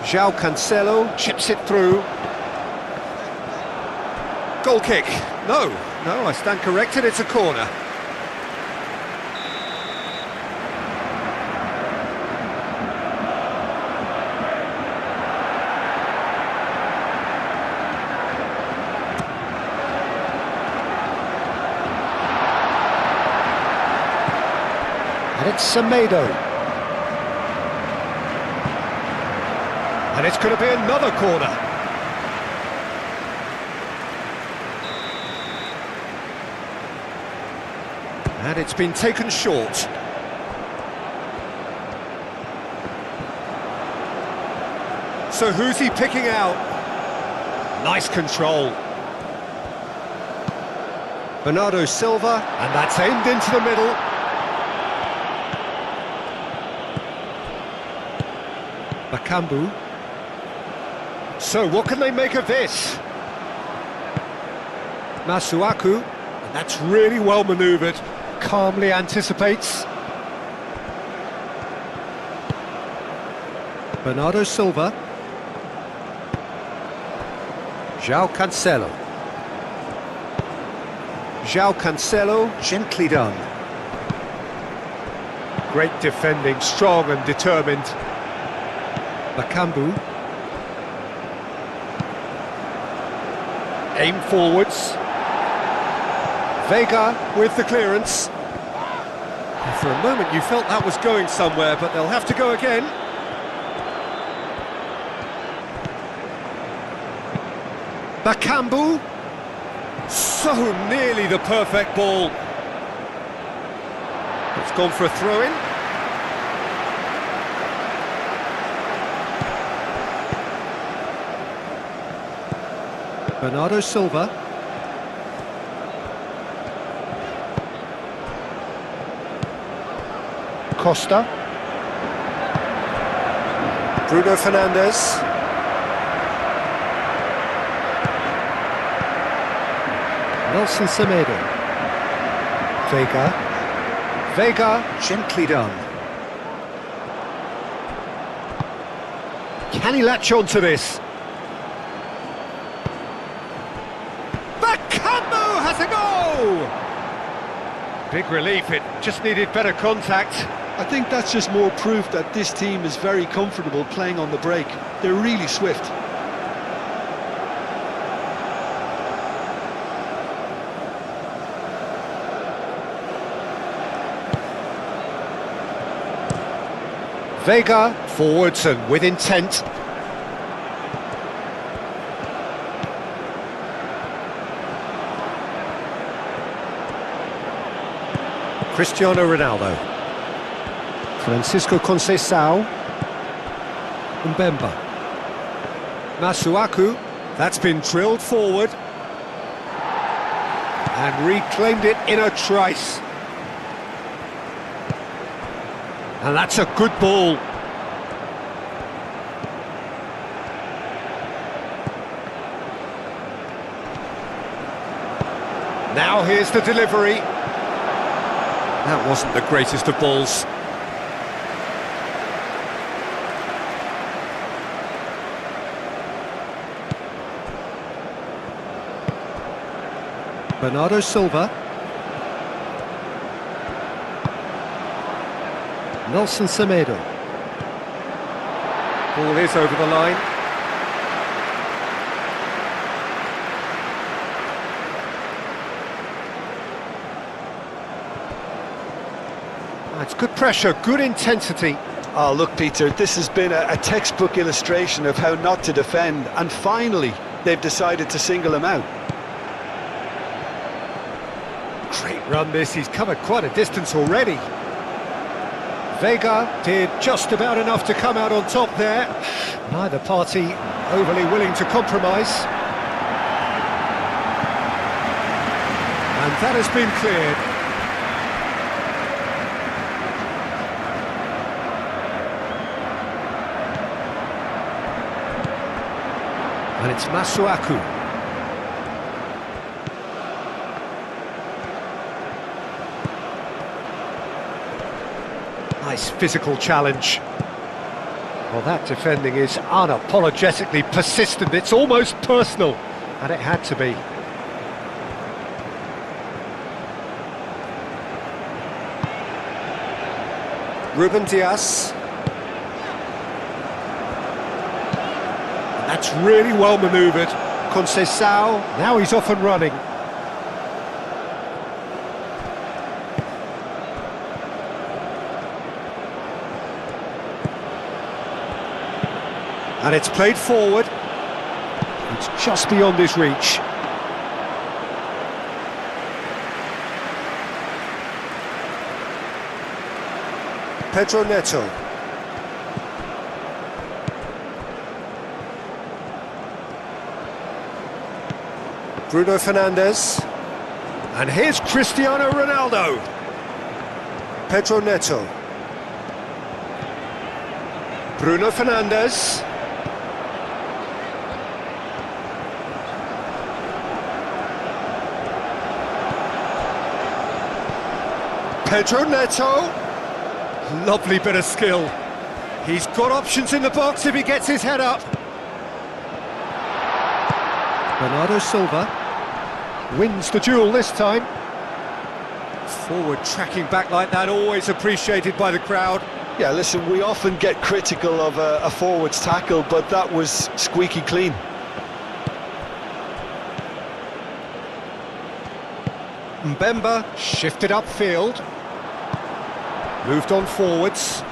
João Cancelo chips it through. Goal kick. No, I stand corrected, it's a corner. And it's Semedo. And it's going to be another corner. And it's been taken short. So who's he picking out? Nice control. Bernardo Silva, and that's aimed into the middle. Bakambu. So what can they make of this? Masuaku, and that's really well manoeuvred, calmly anticipates. Bernardo Silva. João Cancelo. João Cancelo, gently done. Great defending, strong and determined. Bakambu. Aim forwards. Vega with the clearance. And for a moment you felt that was going somewhere, but they'll have to go again. Bakambu. So nearly the perfect ball. It's gone for a throw-in. Bernardo Silva. Costa. Bruno Fernandes. Nelson Semedo. Vega, gently done. Can he latch on to this? Bakambu has a goal! Big relief, it just needed better contact. I think that's just more proof that this team is very comfortable playing on the break. They're really swift. Vega, forwards and with intent. Cristiano Ronaldo. Francisco Conceição. Mbemba. Masuaku. That's been drilled forward. And reclaimed it in a trice. And that's a good ball. Now here's the delivery. That wasn't the greatest of balls. Bernardo Silva. Nelson Semedo. Ball is over the line. That's good pressure, good intensity. Oh, look, Peter, this has been a textbook illustration of how not to defend, and finally, they've decided to single him out. Great run this, he's covered quite a distance already. Vega did just about enough to come out on top there. Neither party overly willing to compromise. And that has been cleared. And it's Masuaku. Nice physical challenge. Well, that defending is unapologetically persistent. It's almost personal, and it had to be. Ruben Dias. That's really well manoeuvred. Conceição, now he's off and running. And it's played forward. It's just beyond his reach. Pedro Neto. Bruno Fernandes. And here's Cristiano Ronaldo. Pedro Neto. Bruno Fernandes. Pedro Neto. Lovely bit of skill. He's got options in the box if he gets his head up. Bernardo Silva wins the duel this time. Forward tracking back like that, always appreciated by the crowd. Yeah, listen, we often get critical of a forward's tackle, but that was squeaky clean. Mbemba shifted upfield. Moved on forwards.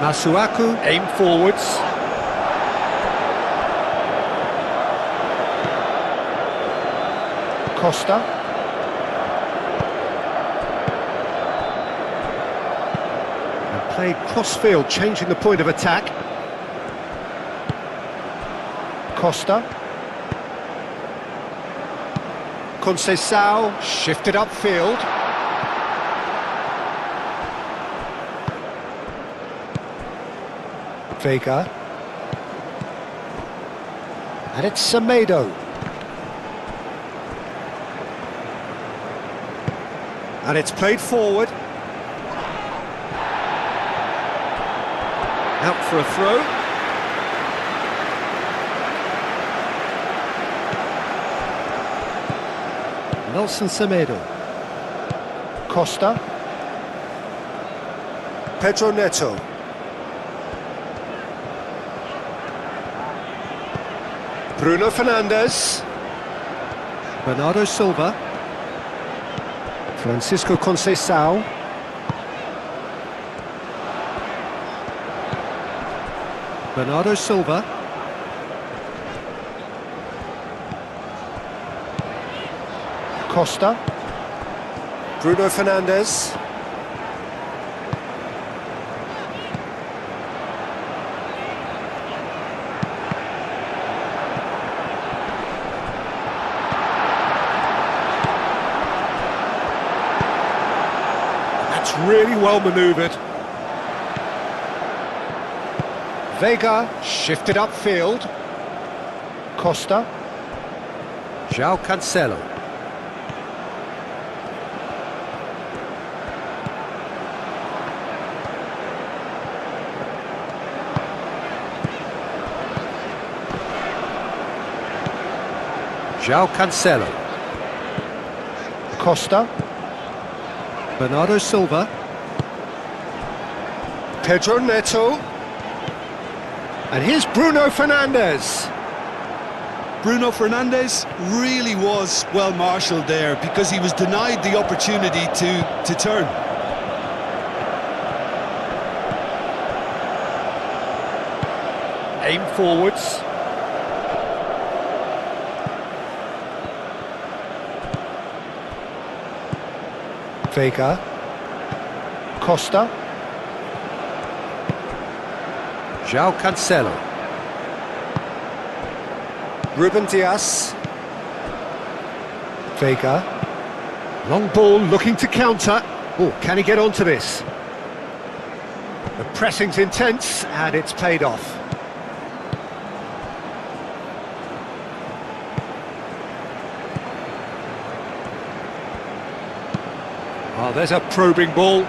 Masuaku aimed forwards. Costa. Played cross-field, changing the point of attack. Costa. Conceição shifted upfield. Vega. And it's Semedo. And it's played forward. Out for a throw. Nelson Semedo. Costa. Pedro Neto. Bruno Fernandes. Bernardo Silva. Francisco Conceição. Bernardo Silva. Costa. Bruno Fernandes. Really well manoeuvred. Vega shifted upfield. Costa. João Cancelo. João Cancelo. Costa. Bernardo Silva. Pedro Neto. And here's Bruno Fernandes. Bruno Fernandes really was well marshalled there because he was denied the opportunity to turn. Aim forwards. Vega. Costa. João Cancelo. Ruben Dias. Vega. Long ball looking to counter. Oh, can he get onto this? The pressing's intense and it's paid off. Oh, there's a probing ball.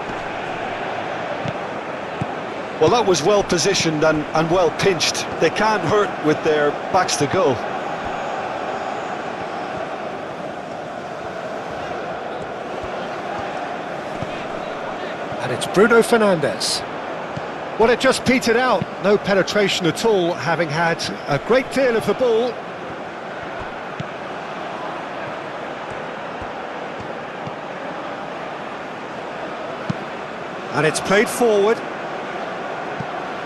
Well, that was well positioned and well pinched. They can't hurt with their backs to goal. And it's Bruno Fernandes. Well, it just petered out. No penetration at all, having had a great deal of the ball. And it's played forward.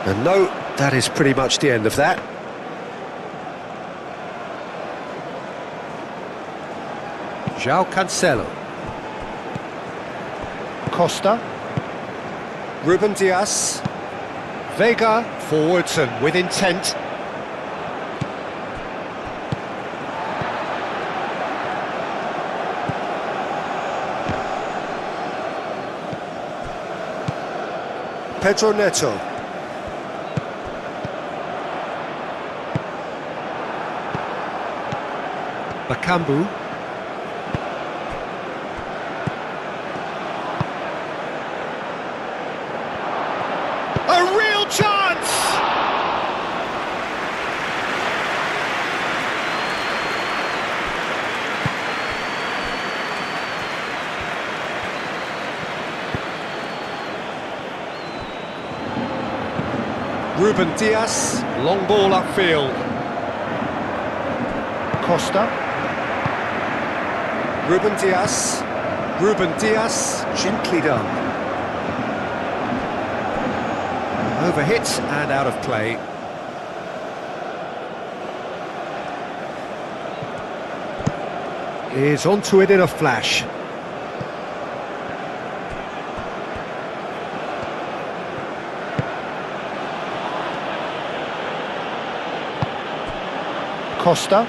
And no, that is pretty much the end of that. João Cancelo. Costa. Ruben Dias. Vega, forwards and with intent. Pedro Neto. Bakambu. A real chance! Ruben Dias. Long ball upfield. Costa. Ruben Dias. Ruben Dias. Gently done. Overhit and out of play. Is onto it in a flash. Costa.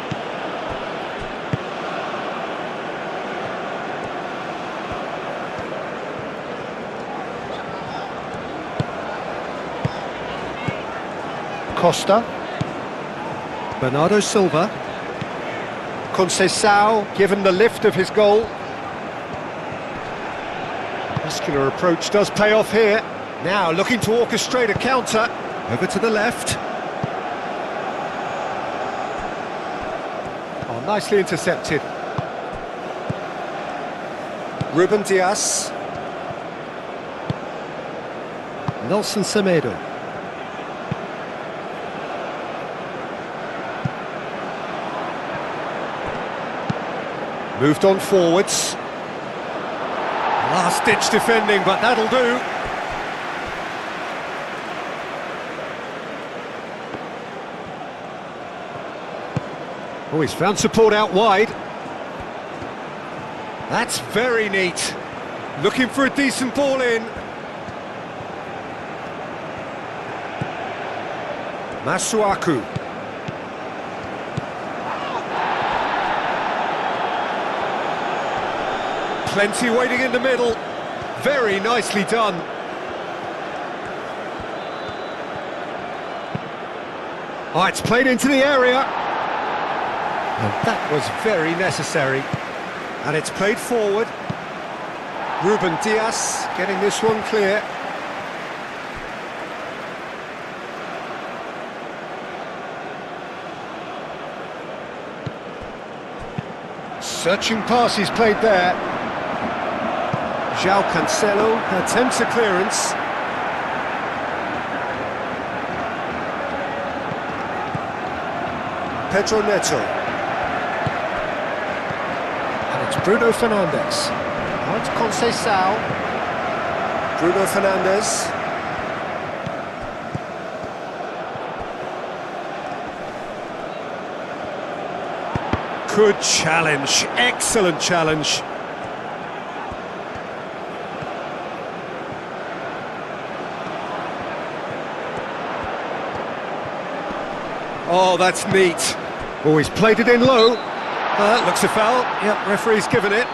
Costa. Bernardo Silva. Conceição given the lift of his goal. Muscular approach does pay off here. Now looking to orchestrate a counter. Over to the left. Oh, nicely intercepted. Ruben Dias. Nelson Semedo. Moved on forwards. Last-ditch defending, but that'll do. Oh, he's found support out wide. That's very neat. Looking for a decent ball in. Masuaku. Plenty waiting in the middle. Very nicely done. Oh, it's played into the area. And that was very necessary. And it's played forward. Ruben Dias getting this one clear. Searching pass he's played there. João Cancelo attempts a clearance. Pedro Neto. And it's Bruno Fernandes. Now it's Conceição. Bruno Fernandes. Good challenge, excellent challenge. Oh, that's neat. Oh, he's played it in low. That looks a foul. Yep, referee's given it.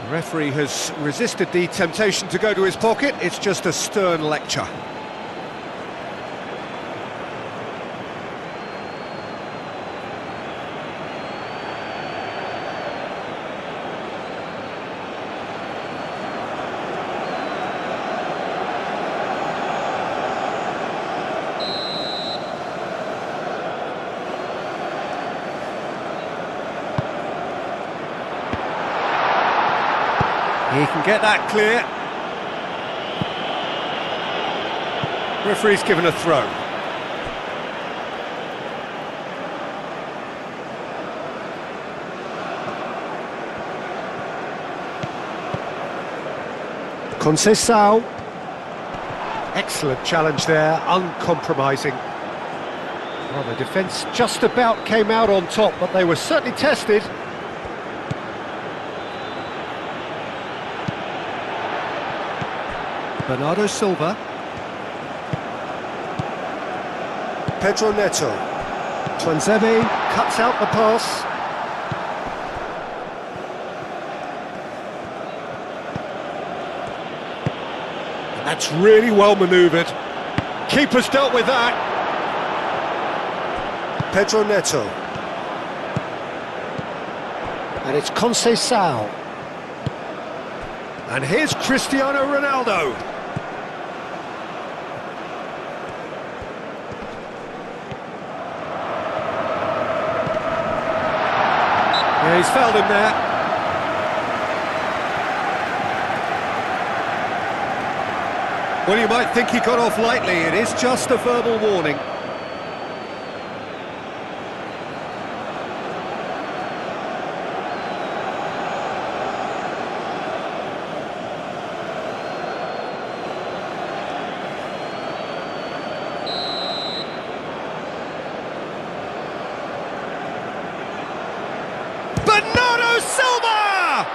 The referee has resisted the temptation to go to his pocket. It's just a stern lecture. He can get that clear. Referee's given a throw. Conceição. Excellent challenge there, uncompromising. Well, the defence just about came out on top, but they were certainly tested. Bernardo Silva. Pedro Neto. Tuanzebe cuts out the pass. And that's really well manoeuvred. Keeper's dealt with that. Pedro Neto. And it's Conceição. And here's Cristiano Ronaldo. Yeah, he's fouled him there. Well, you might think he got off lightly. It is just a verbal warning. Bernardo Silva!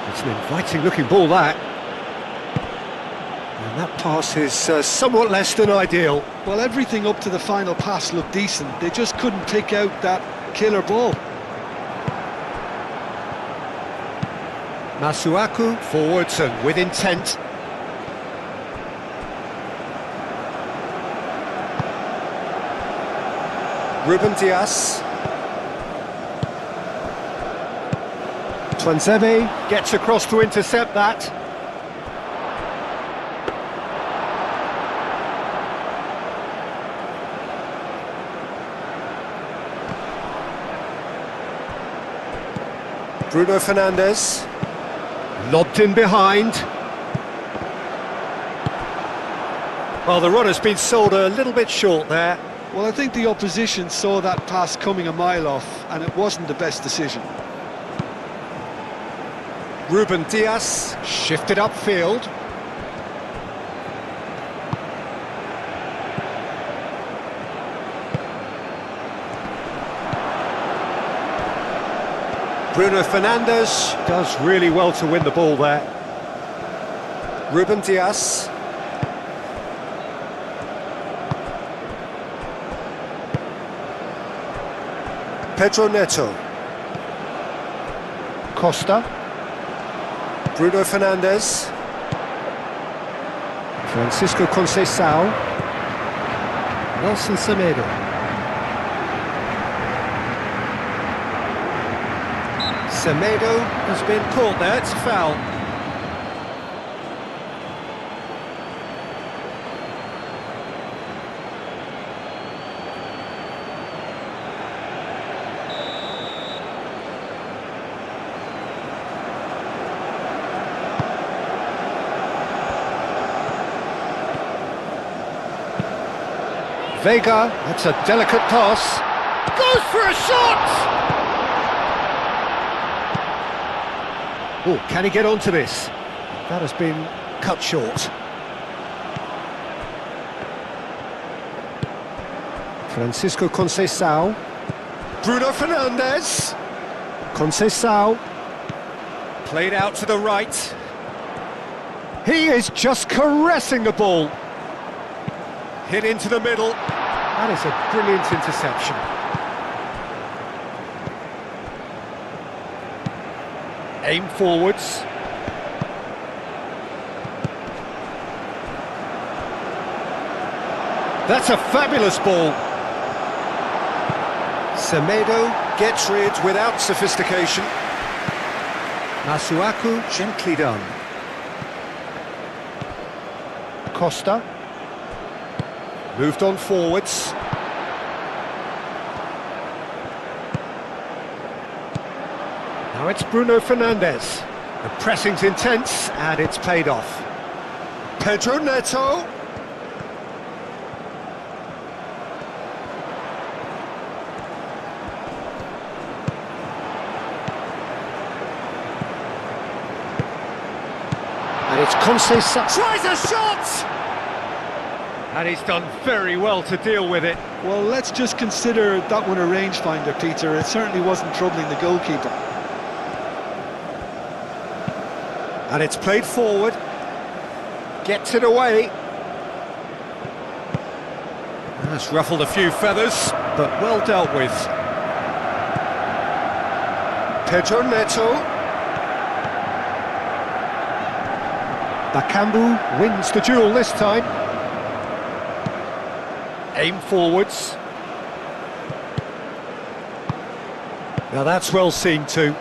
It's an inviting looking ball, that. And that pass is somewhat less than ideal. Well, everything up to the final pass looked decent. They just couldn't pick out that killer ball. Masuaku forwards and with intent. Ruben Dias. Twanzebe gets across to intercept that. Bruno Fernandes. Lobbed in behind. Well, the run has been sold a little bit short there. Well, I think the opposition saw that pass coming a mile off, and it wasn't the best decision. Ruben Dias shifted upfield. Bruno Fernandes does really well to win the ball there. Ruben Dias. Pedro Neto. Costa. Bruno Fernandes. Francisco Conceição. Nelson Semedo. Semedo has been caught there, it's a foul. Vega, that's a delicate pass. Goes for a shot! Oh, can he get onto this? That has been cut short. Francisco Conceição. Bruno Fernandes. Conceição. Played out to the right. He is just caressing the ball. Hit into the middle. That is a brilliant interception. Aim forwards. That's a fabulous ball. Semedo gets rid without sophistication. Masuaku, gently done. Costa. Moved on forwards. Now it's Bruno Fernandes. The pressing's intense and it's paid off. Pedro Neto. And it's Conceição. Tries a shot! And he's done very well to deal with it. Well, let's just consider that one a rangefinder, Peter. It certainly wasn't troubling the goalkeeper. And it's played forward. Gets it away. That's ruffled a few feathers, but well dealt with. Pedro Neto. Bakambu wins the duel this time. Aim forwards. Now that's well seen too.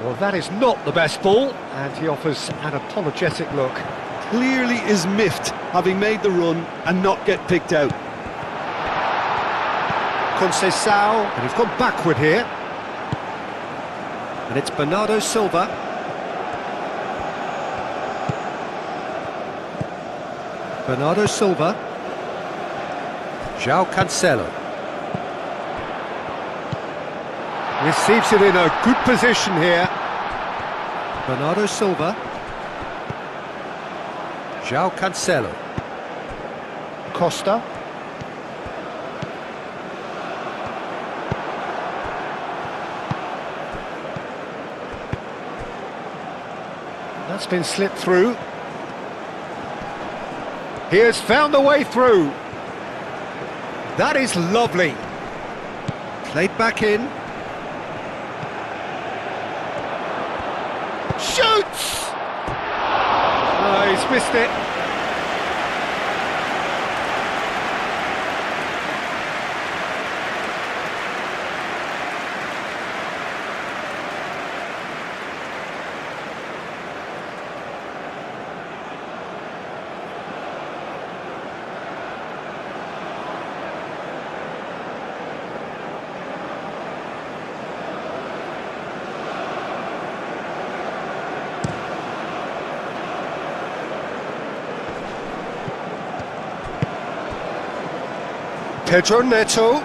Well, that is not the best ball, and he offers an apologetic look. Clearly is miffed, having made the run and not get picked out. Conceição, and he's gone backward here. And it's Bernardo Silva. Bernardo Silva. João Cancelo. Receives it in a good position here. Bernardo Silva. João Cancelo. Costa. That's been slipped through. He has found a way through. That is lovely. Played back in. dismissed it. Pedro Neto.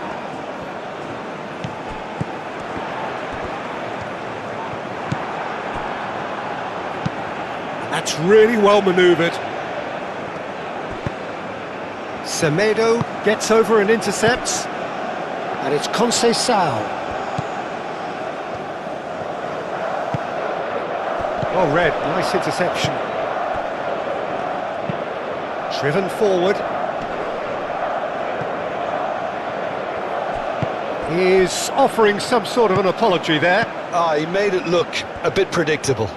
That's really well manoeuvred. Semedo gets over and intercepts. And it's Conceição. Well read, nice interception. Driven forward. He's offering some sort of an apology there. He made it look a bit predictable.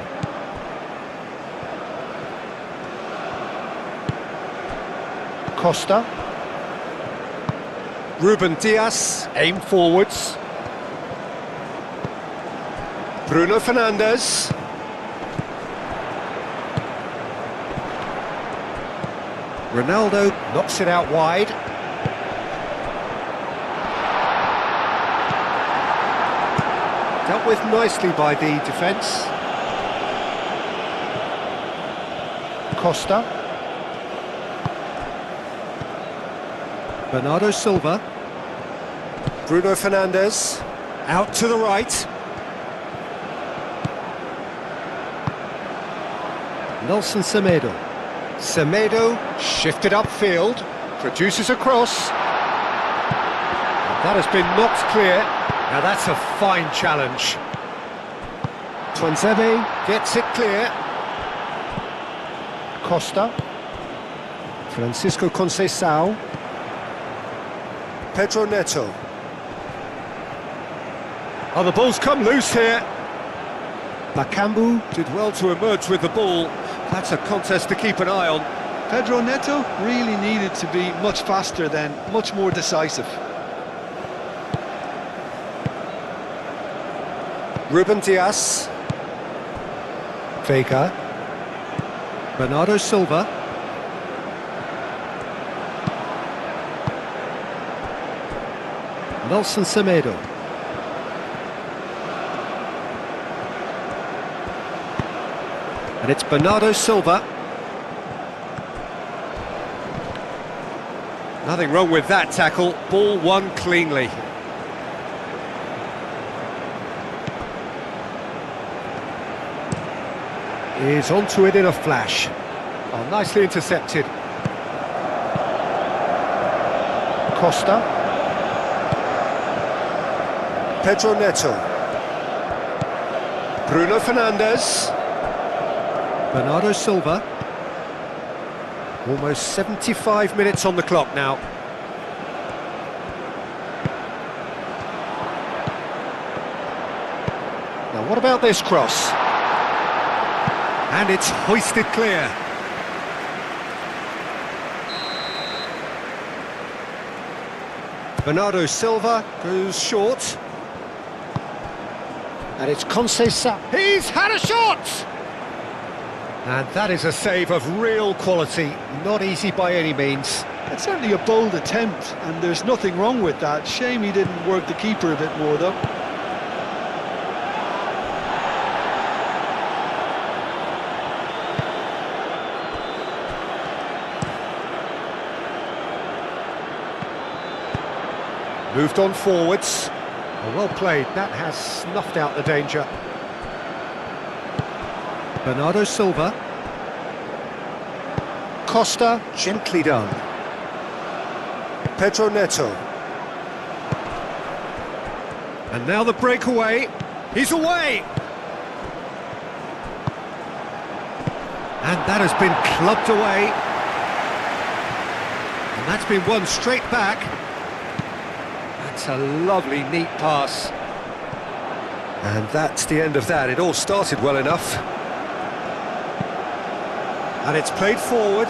Costa. Ruben Dias, aim forwards. Bruno Fernandes. Ronaldo knocks it out wide. Dealt with nicely by the defence. Costa. Bernardo Silva. Bruno Fernandes. Out to the right. Nelson Semedo. Semedo shifted upfield. Produces a cross. That has been knocked clear. Now that's a fine challenge. Tuanzebe gets it clear. Costa. Francisco Conceição. Pedro Neto. Oh, the ball's come loose here. Bakambu. Did well to emerge with the ball. That's a contest to keep an eye on. Pedro Neto really needed to be much faster then, much more decisive. Ruben Dias. Vega. Bernardo Silva. Nelson Semedo. And it's Bernardo Silva. Nothing wrong with that tackle. Ball won cleanly. Is onto it in a flash. Oh, nicely intercepted. Costa. Pedro Neto. Bruno Fernandes. Bernardo Silva. Almost 75 minutes on the clock now. Now what about this cross? And it's hoisted clear. Bernardo Silva goes short. And it's Conceição. He's had a shot! And that is a save of real quality, not easy by any means. It's certainly a bold attempt, and there's nothing wrong with that. Shame he didn't work the keeper a bit more, though. Moved on forwards. Well played, that has snuffed out the danger. Bernardo Silva. Costa, gently done. Pedro Neto. And now the breakaway. He's away! And that has been clubbed away. And that's been won straight back. That's a lovely, neat pass. And that's the end of that. It all started well enough. And it's played forward.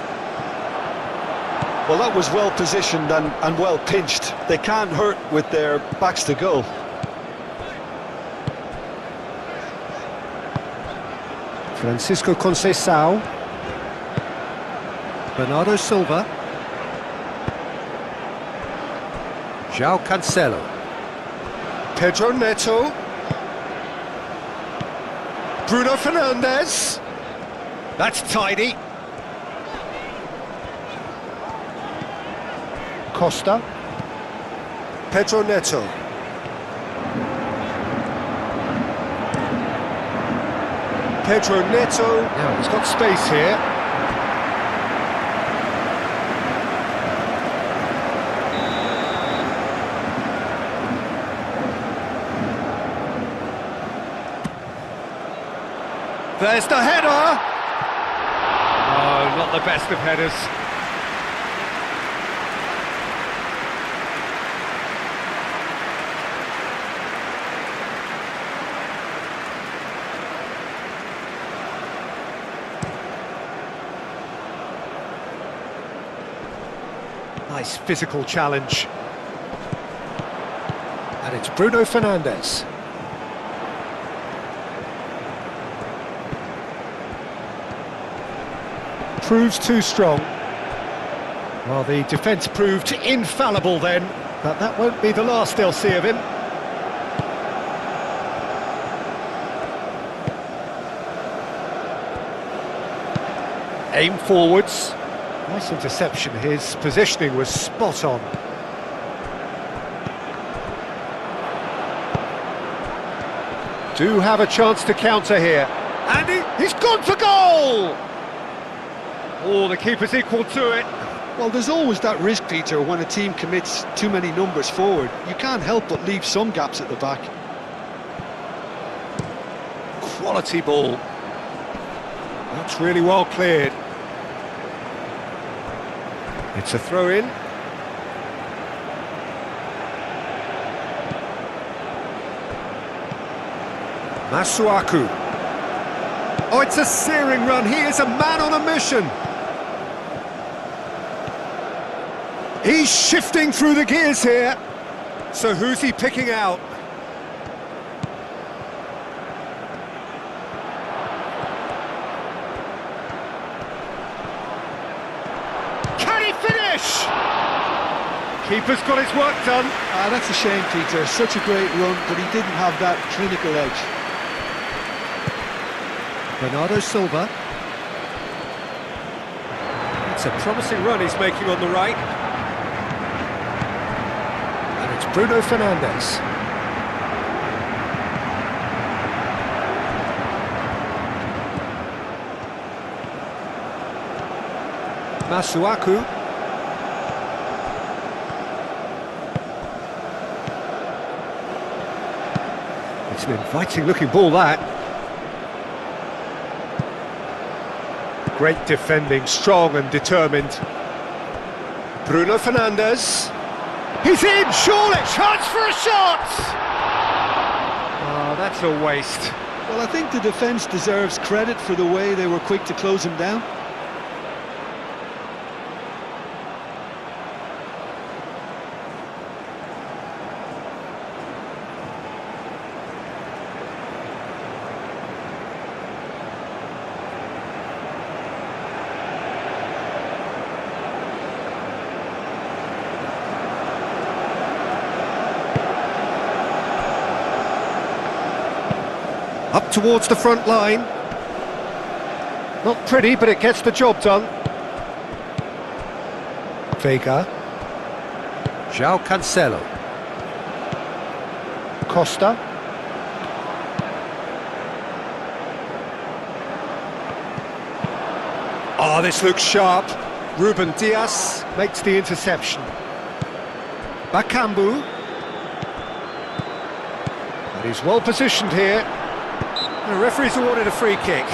Well, that was well positioned and well pinched. They can't hurt with their backs to goal. Francisco Conceição. Bernardo Silva. João Cancelo. Pedro Neto. Bruno Fernandes. That's tidy. Costa. Pedro Neto. Pedro Neto. Now he's got space here. There's the header! Oh, not the best of headers. Nice physical challenge. And it's Bruno Fernandes. Proves too strong. Well, the defence proved infallible then, but that won't be the last they'll see of him. Aim forwards. Nice interception. His positioning was spot on. Do have a chance to counter here. And he's gone for goal! Oh, the keeper's equal to it. Well, there's always that risk, Peter, when a team commits too many numbers forward. You can't help but leave some gaps at the back. Quality ball. That's really well cleared. It's a throw-in. Masuaku. Oh, it's a searing run. He is a man on a mission. He's shifting through the gears here. So who's he picking out? Can he finish? Keeper's got his work done. That's a shame, Peter. Such a great run, but he didn't have that clinical edge. Bernardo Silva. It's a promising run he's making on the right. And it's Bruno Fernandes. Masuaku. It's an inviting looking ball, that. Great defending, strong and determined. Bruno Fernandes. He's in, surely! Chance for a shot! Oh, that's a waste. Well, I think the defence deserves credit for the way they were quick to close him down. Up towards the front line. Not pretty, but it gets the job done. Vega. João Cancelo. Costa. Oh, this looks sharp. Ruben Dias makes the interception. Bakambu. And he's well positioned here. The referee's awarded a free kick.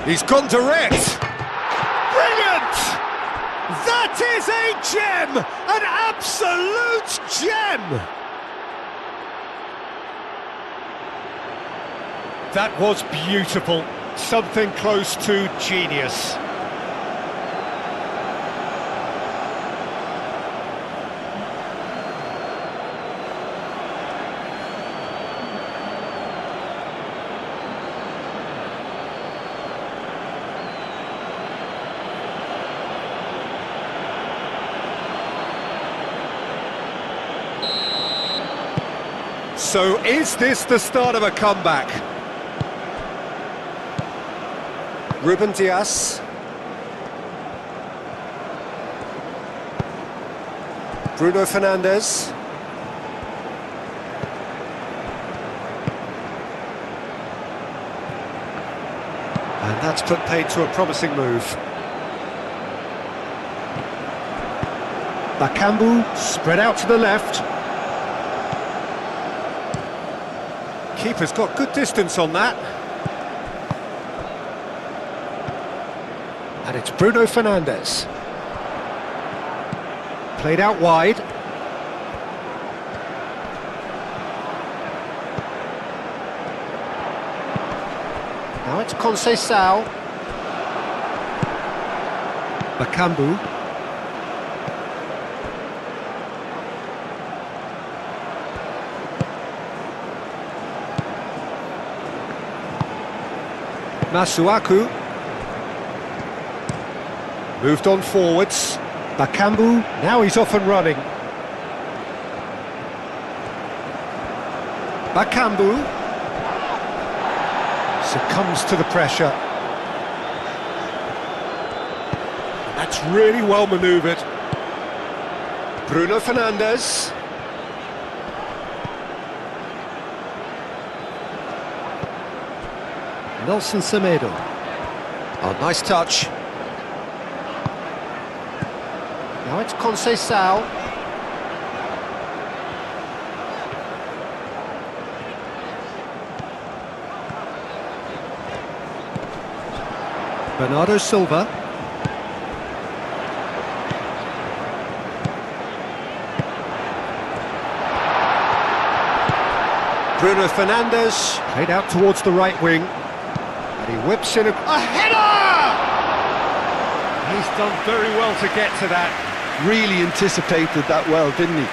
He's gone direct. Brilliant! That is a gem! An absolute gem! That was beautiful. Something close to genius. So is this the start of a comeback? Ruben Dias. Bruno Fernandes. And that's put paid to a promising move. Bakambu spread out to the left. Keeper's got good distance on that. And it's Bruno Fernandes. Played out wide. Now it's Conceição. Bakambu. Masuaku. Moved on forwards. Bakambu, now he's off and running. Bakambu succumbs to the pressure. That's really well manoeuvred. Bruno Fernandes. Nelson Semedo. Oh, nice touch. Now it's Conceição. Bernardo Silva. Bruno Fernandes. Played out towards the right wing. And he whips in a header! He's done very well to get to that. Really anticipated that well, didn't he?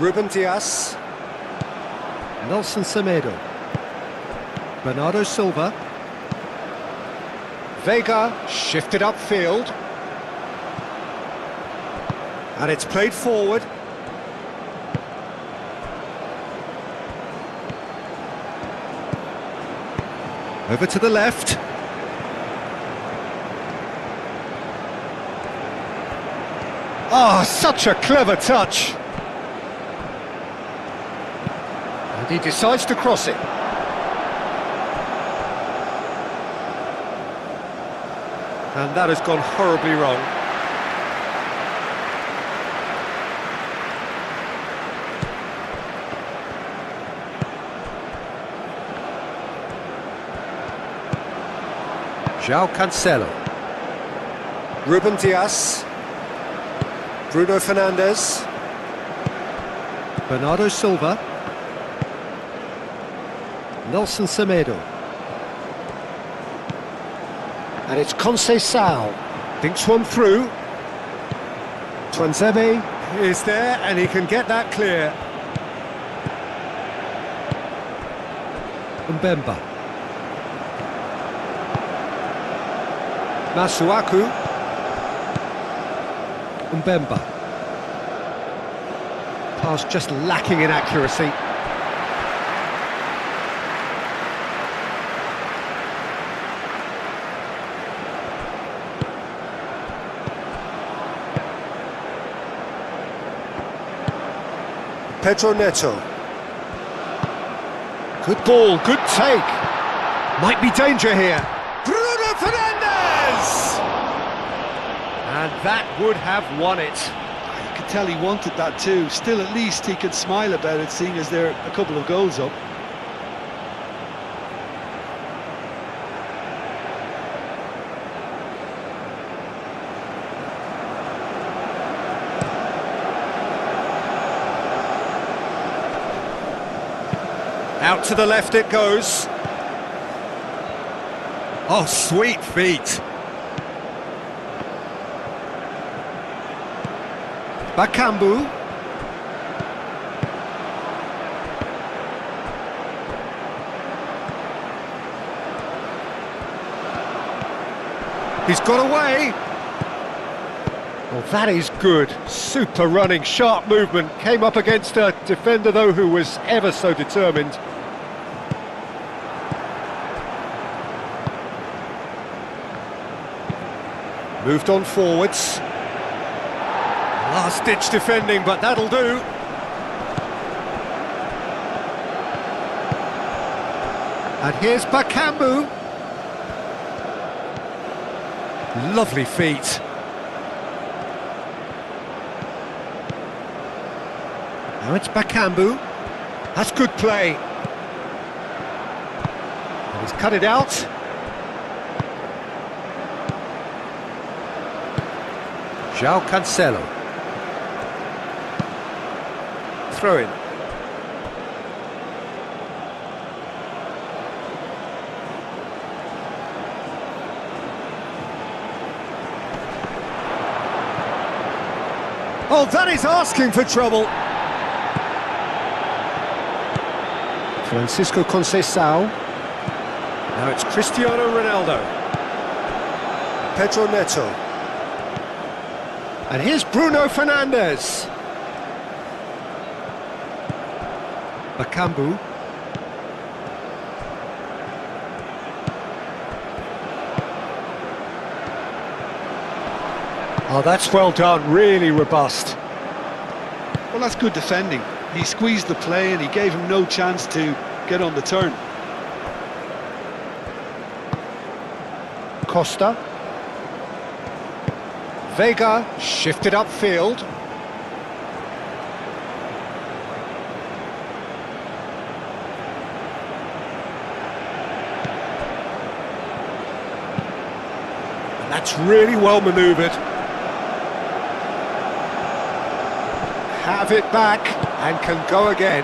Ruben Dias. Nelson Semedo. Bernardo Silva. Vega shifted upfield. And it's played forward. Over to the left. Oh, such a clever touch. And he decides to cross it. And that has gone horribly wrong. João Cancelo. Ruben Dias. Bruno Fernandes. Bernardo Silva. Nelson Semedo. And it's Conceição. Thinks one through. Tuanzebe is there and he can get that clear. Mbemba. Masuaku. Mbemba. Pass just lacking in accuracy. Pedro Neto. Good ball, good take. Might be danger here. Bruno Fernandes! And that would have won it. You could tell he wanted that too. Still, at least he could smile about it, seeing as they're a couple of goals up. Out to the left it goes. Oh, sweet feet. Bakambu. He's got away. Well, that is good. Super running, sharp movement. Came up against a defender, though, who was ever so determined. Moved on forwards. Last-ditch defending, but that'll do. And here's Bakambu. Lovely feet. Now it's Bakambu. That's good play. And he's cut it out. João Cancelo. Throw in. Oh, that is asking for trouble. Francisco Conceição. Now it's Cristiano Ronaldo. Pedro Neto. And here's Bruno Fernandes. Bakambu. Oh, that's well done, really robust. Well, that's good defending. He squeezed the play and he gave him no chance to get on the turn. Costa. Vega shifted upfield. And that's really well manoeuvred. Have it back and can go again.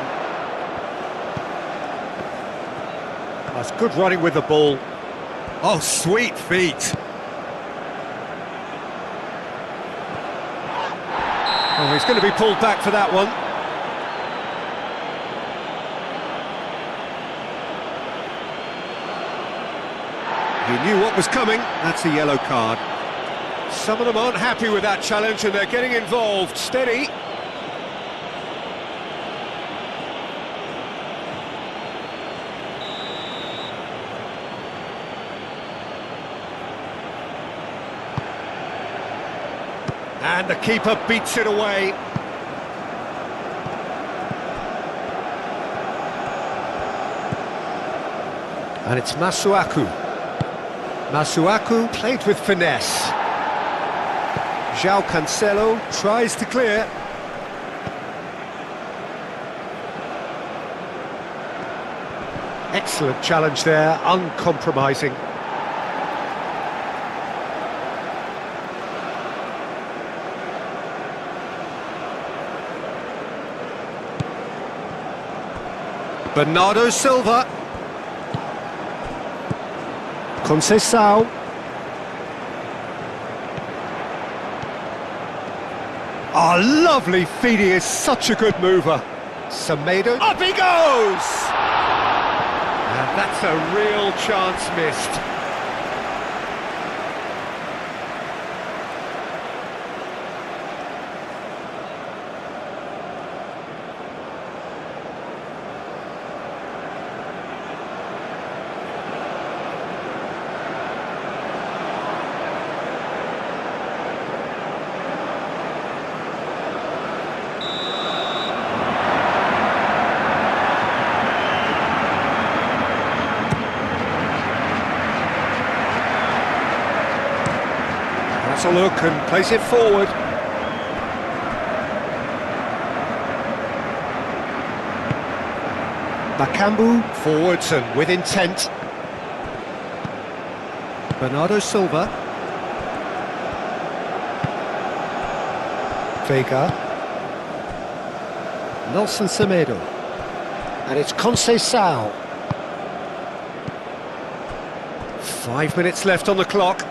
That's good running with the ball. Oh, sweet feet. Oh, he's going to be pulled back for that one. He knew what was coming. That's a yellow card. Some of them aren't happy with that challenge and they're getting involved. Steady. And the keeper beats it away. And it's Masuaku. Masuaku played with finesse. João Cancelo tries to clear. Excellent challenge there, uncompromising. Bernardo Silva. Conceição. Oh, lovely feet, he is such a good mover. Semedo, up he goes! And that's a real chance missed. That's a look and plays it forward. Bakambu, forwards and with intent. Bernardo Silva. Vega. Nelson Semedo. And it's Conceição. 5 minutes left on the clock.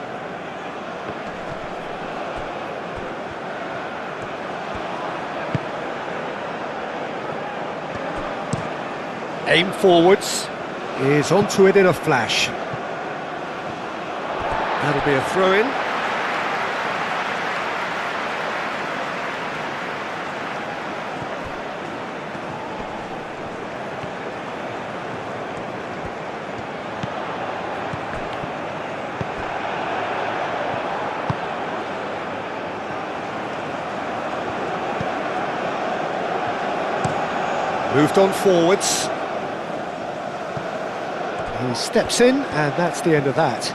Aim forwards. Is onto it in a flash. That'll be a throw-in. Moved on forwards. He steps in, and that's the end of that.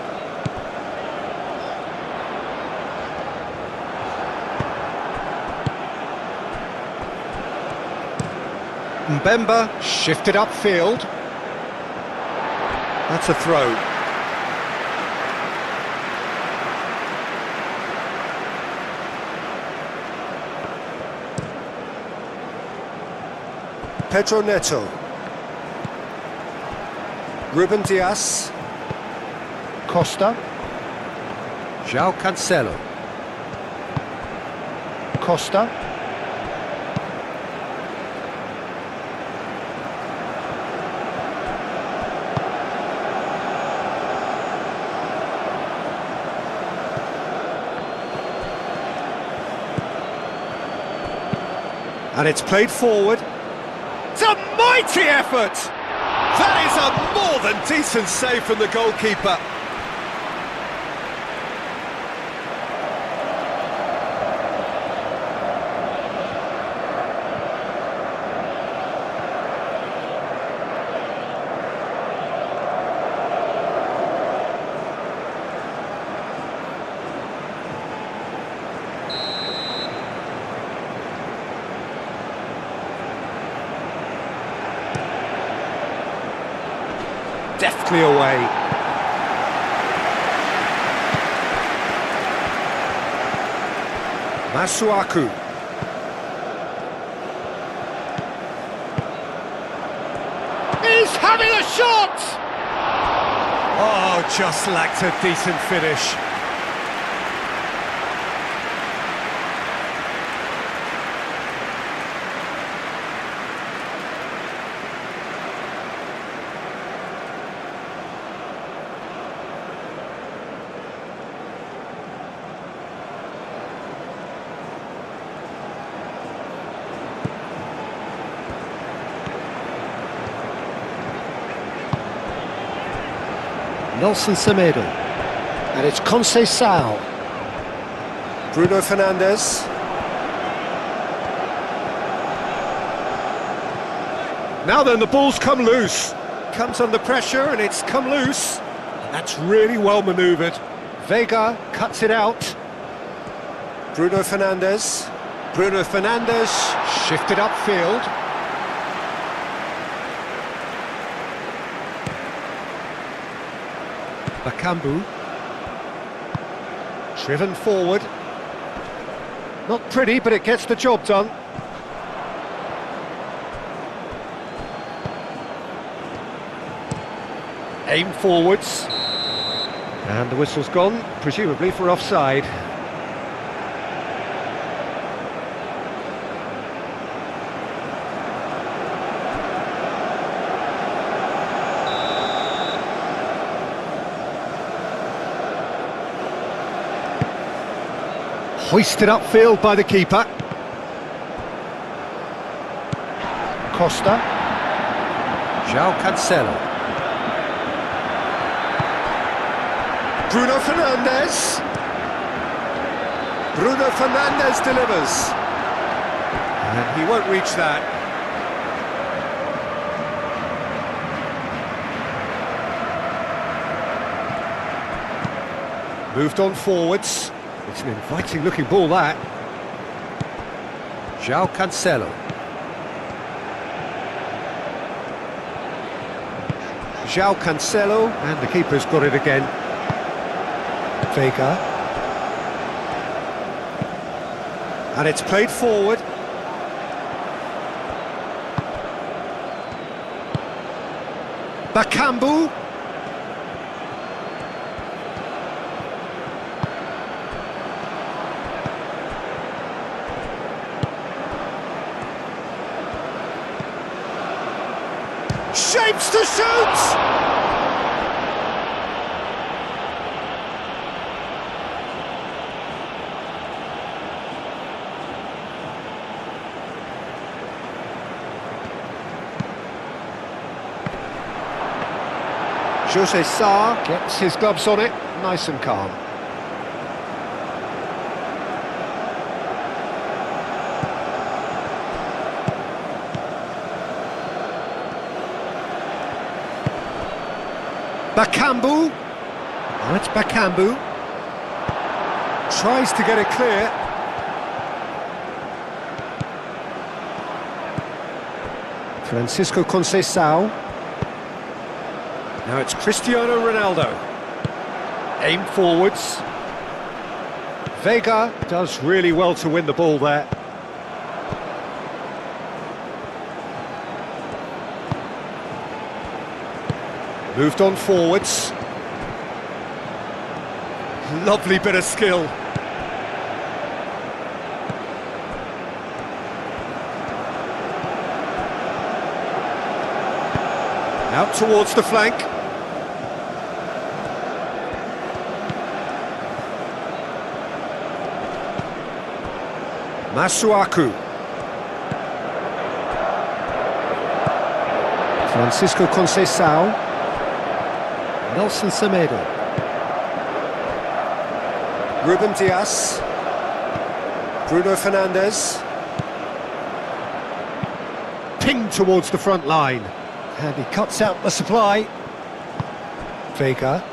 Mbemba shifted upfield. That's a throw. Pedro Neto. Ruben Dias. Costa. João Cancelo. Costa. And it's played forward. It's a mighty effort! That is a more than decent save from the goalkeeper. Deftly away. Masuaku. He's having a shot! Oh, just lacked a decent finish. Nelson Semedo. And it's Conceição. Bruno Fernandes. Now then, the ball's come loose. Comes under pressure and it's come loose. That's really well manoeuvred. Vega cuts it out. Bruno Fernandes. Bruno Fernandes shifted upfield. Bakambu. Driven forward. Not pretty, but it gets the job done. Aim forwards. And the whistle's gone, presumably for offside. Hoisted upfield by the keeper. Costa. João Cancelo. Bruno Fernandes. Bruno Fernandes delivers. And he won't reach that. Moved on forwards. It's an inviting looking ball, that. João Cancelo. João Cancelo, and the keeper's got it again. Vega. And it's played forward. Bakambu. Shapes to shoot! José Sá gets his gloves on it, nice and calm. Bakambu. Oh, it's Bakambu. Tries to get it clear. Francisco Conceição. Now it's Cristiano Ronaldo. Aim forwards. Vega does really well to win the ball there. Moved on forwards. Lovely bit of skill. Out towards the flank. Masuaku. Francisco Conceição. Nelson Semedo. Ruben Dias. Bruno Fernandes. Pinged towards the front line. And he cuts out the supply. Vega.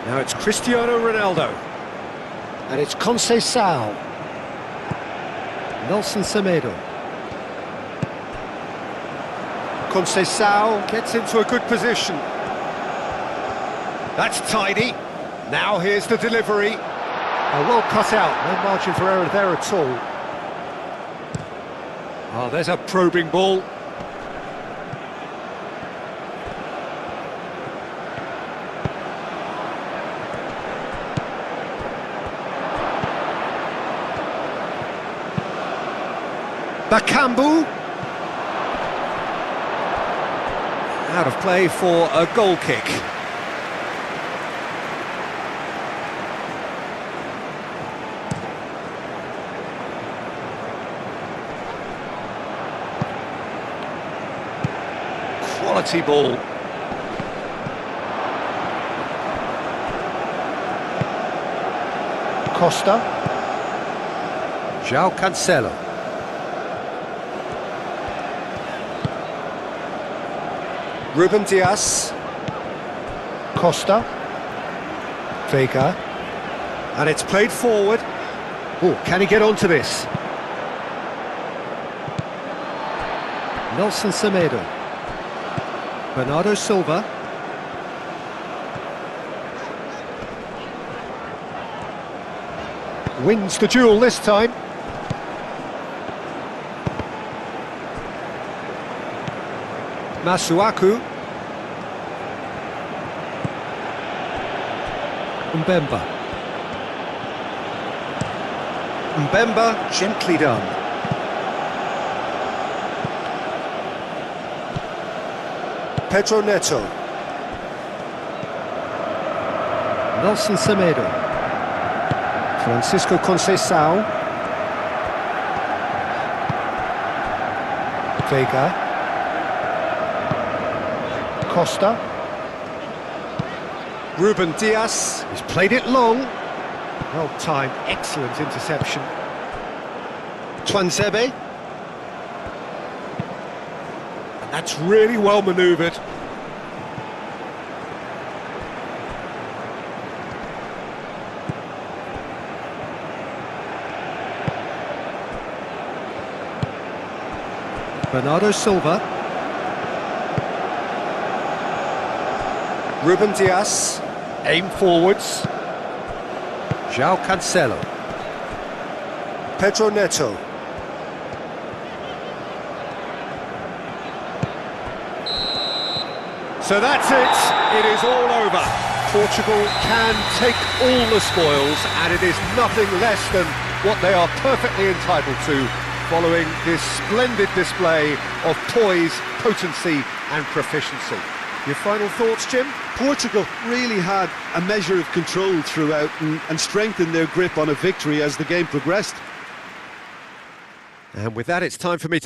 Now it's Cristiano Ronaldo. And it's Conceição. Nelson Semedo. Conceição gets into a good position. That's tidy. Now here's the delivery. Well cut out, no margin for error there at all. Oh, there's a probing ball. Bakambu. Out of play for a goal kick. Quality ball. Costa. João Cancelo. Ruben Dias. Costa. Vega. And it's played forward. Oh, can he get onto this? Nelson Semedo. Bernardo Silva. Wins the duel this time. Masuaku. Mbemba. Mbemba, gently done. Pedro Neto. Nelson Semedo. Francisco Conceição. Vega. Costa. Ruben Dias. He's played it long. Well timed, excellent interception. Twanzebe. And that's really well manoeuvred. Bernardo Silva. Ruben Dias, aim forwards. João Cancelo. Pedro Neto. So that's it. It is all over. Portugal can take all the spoils, and it is nothing less than what they are perfectly entitled to, following this splendid display of poise, potency and proficiency. Your final thoughts, Jim? Portugal really had a measure of control throughout and strengthened their grip on a victory as the game progressed. And with that, it's time for me to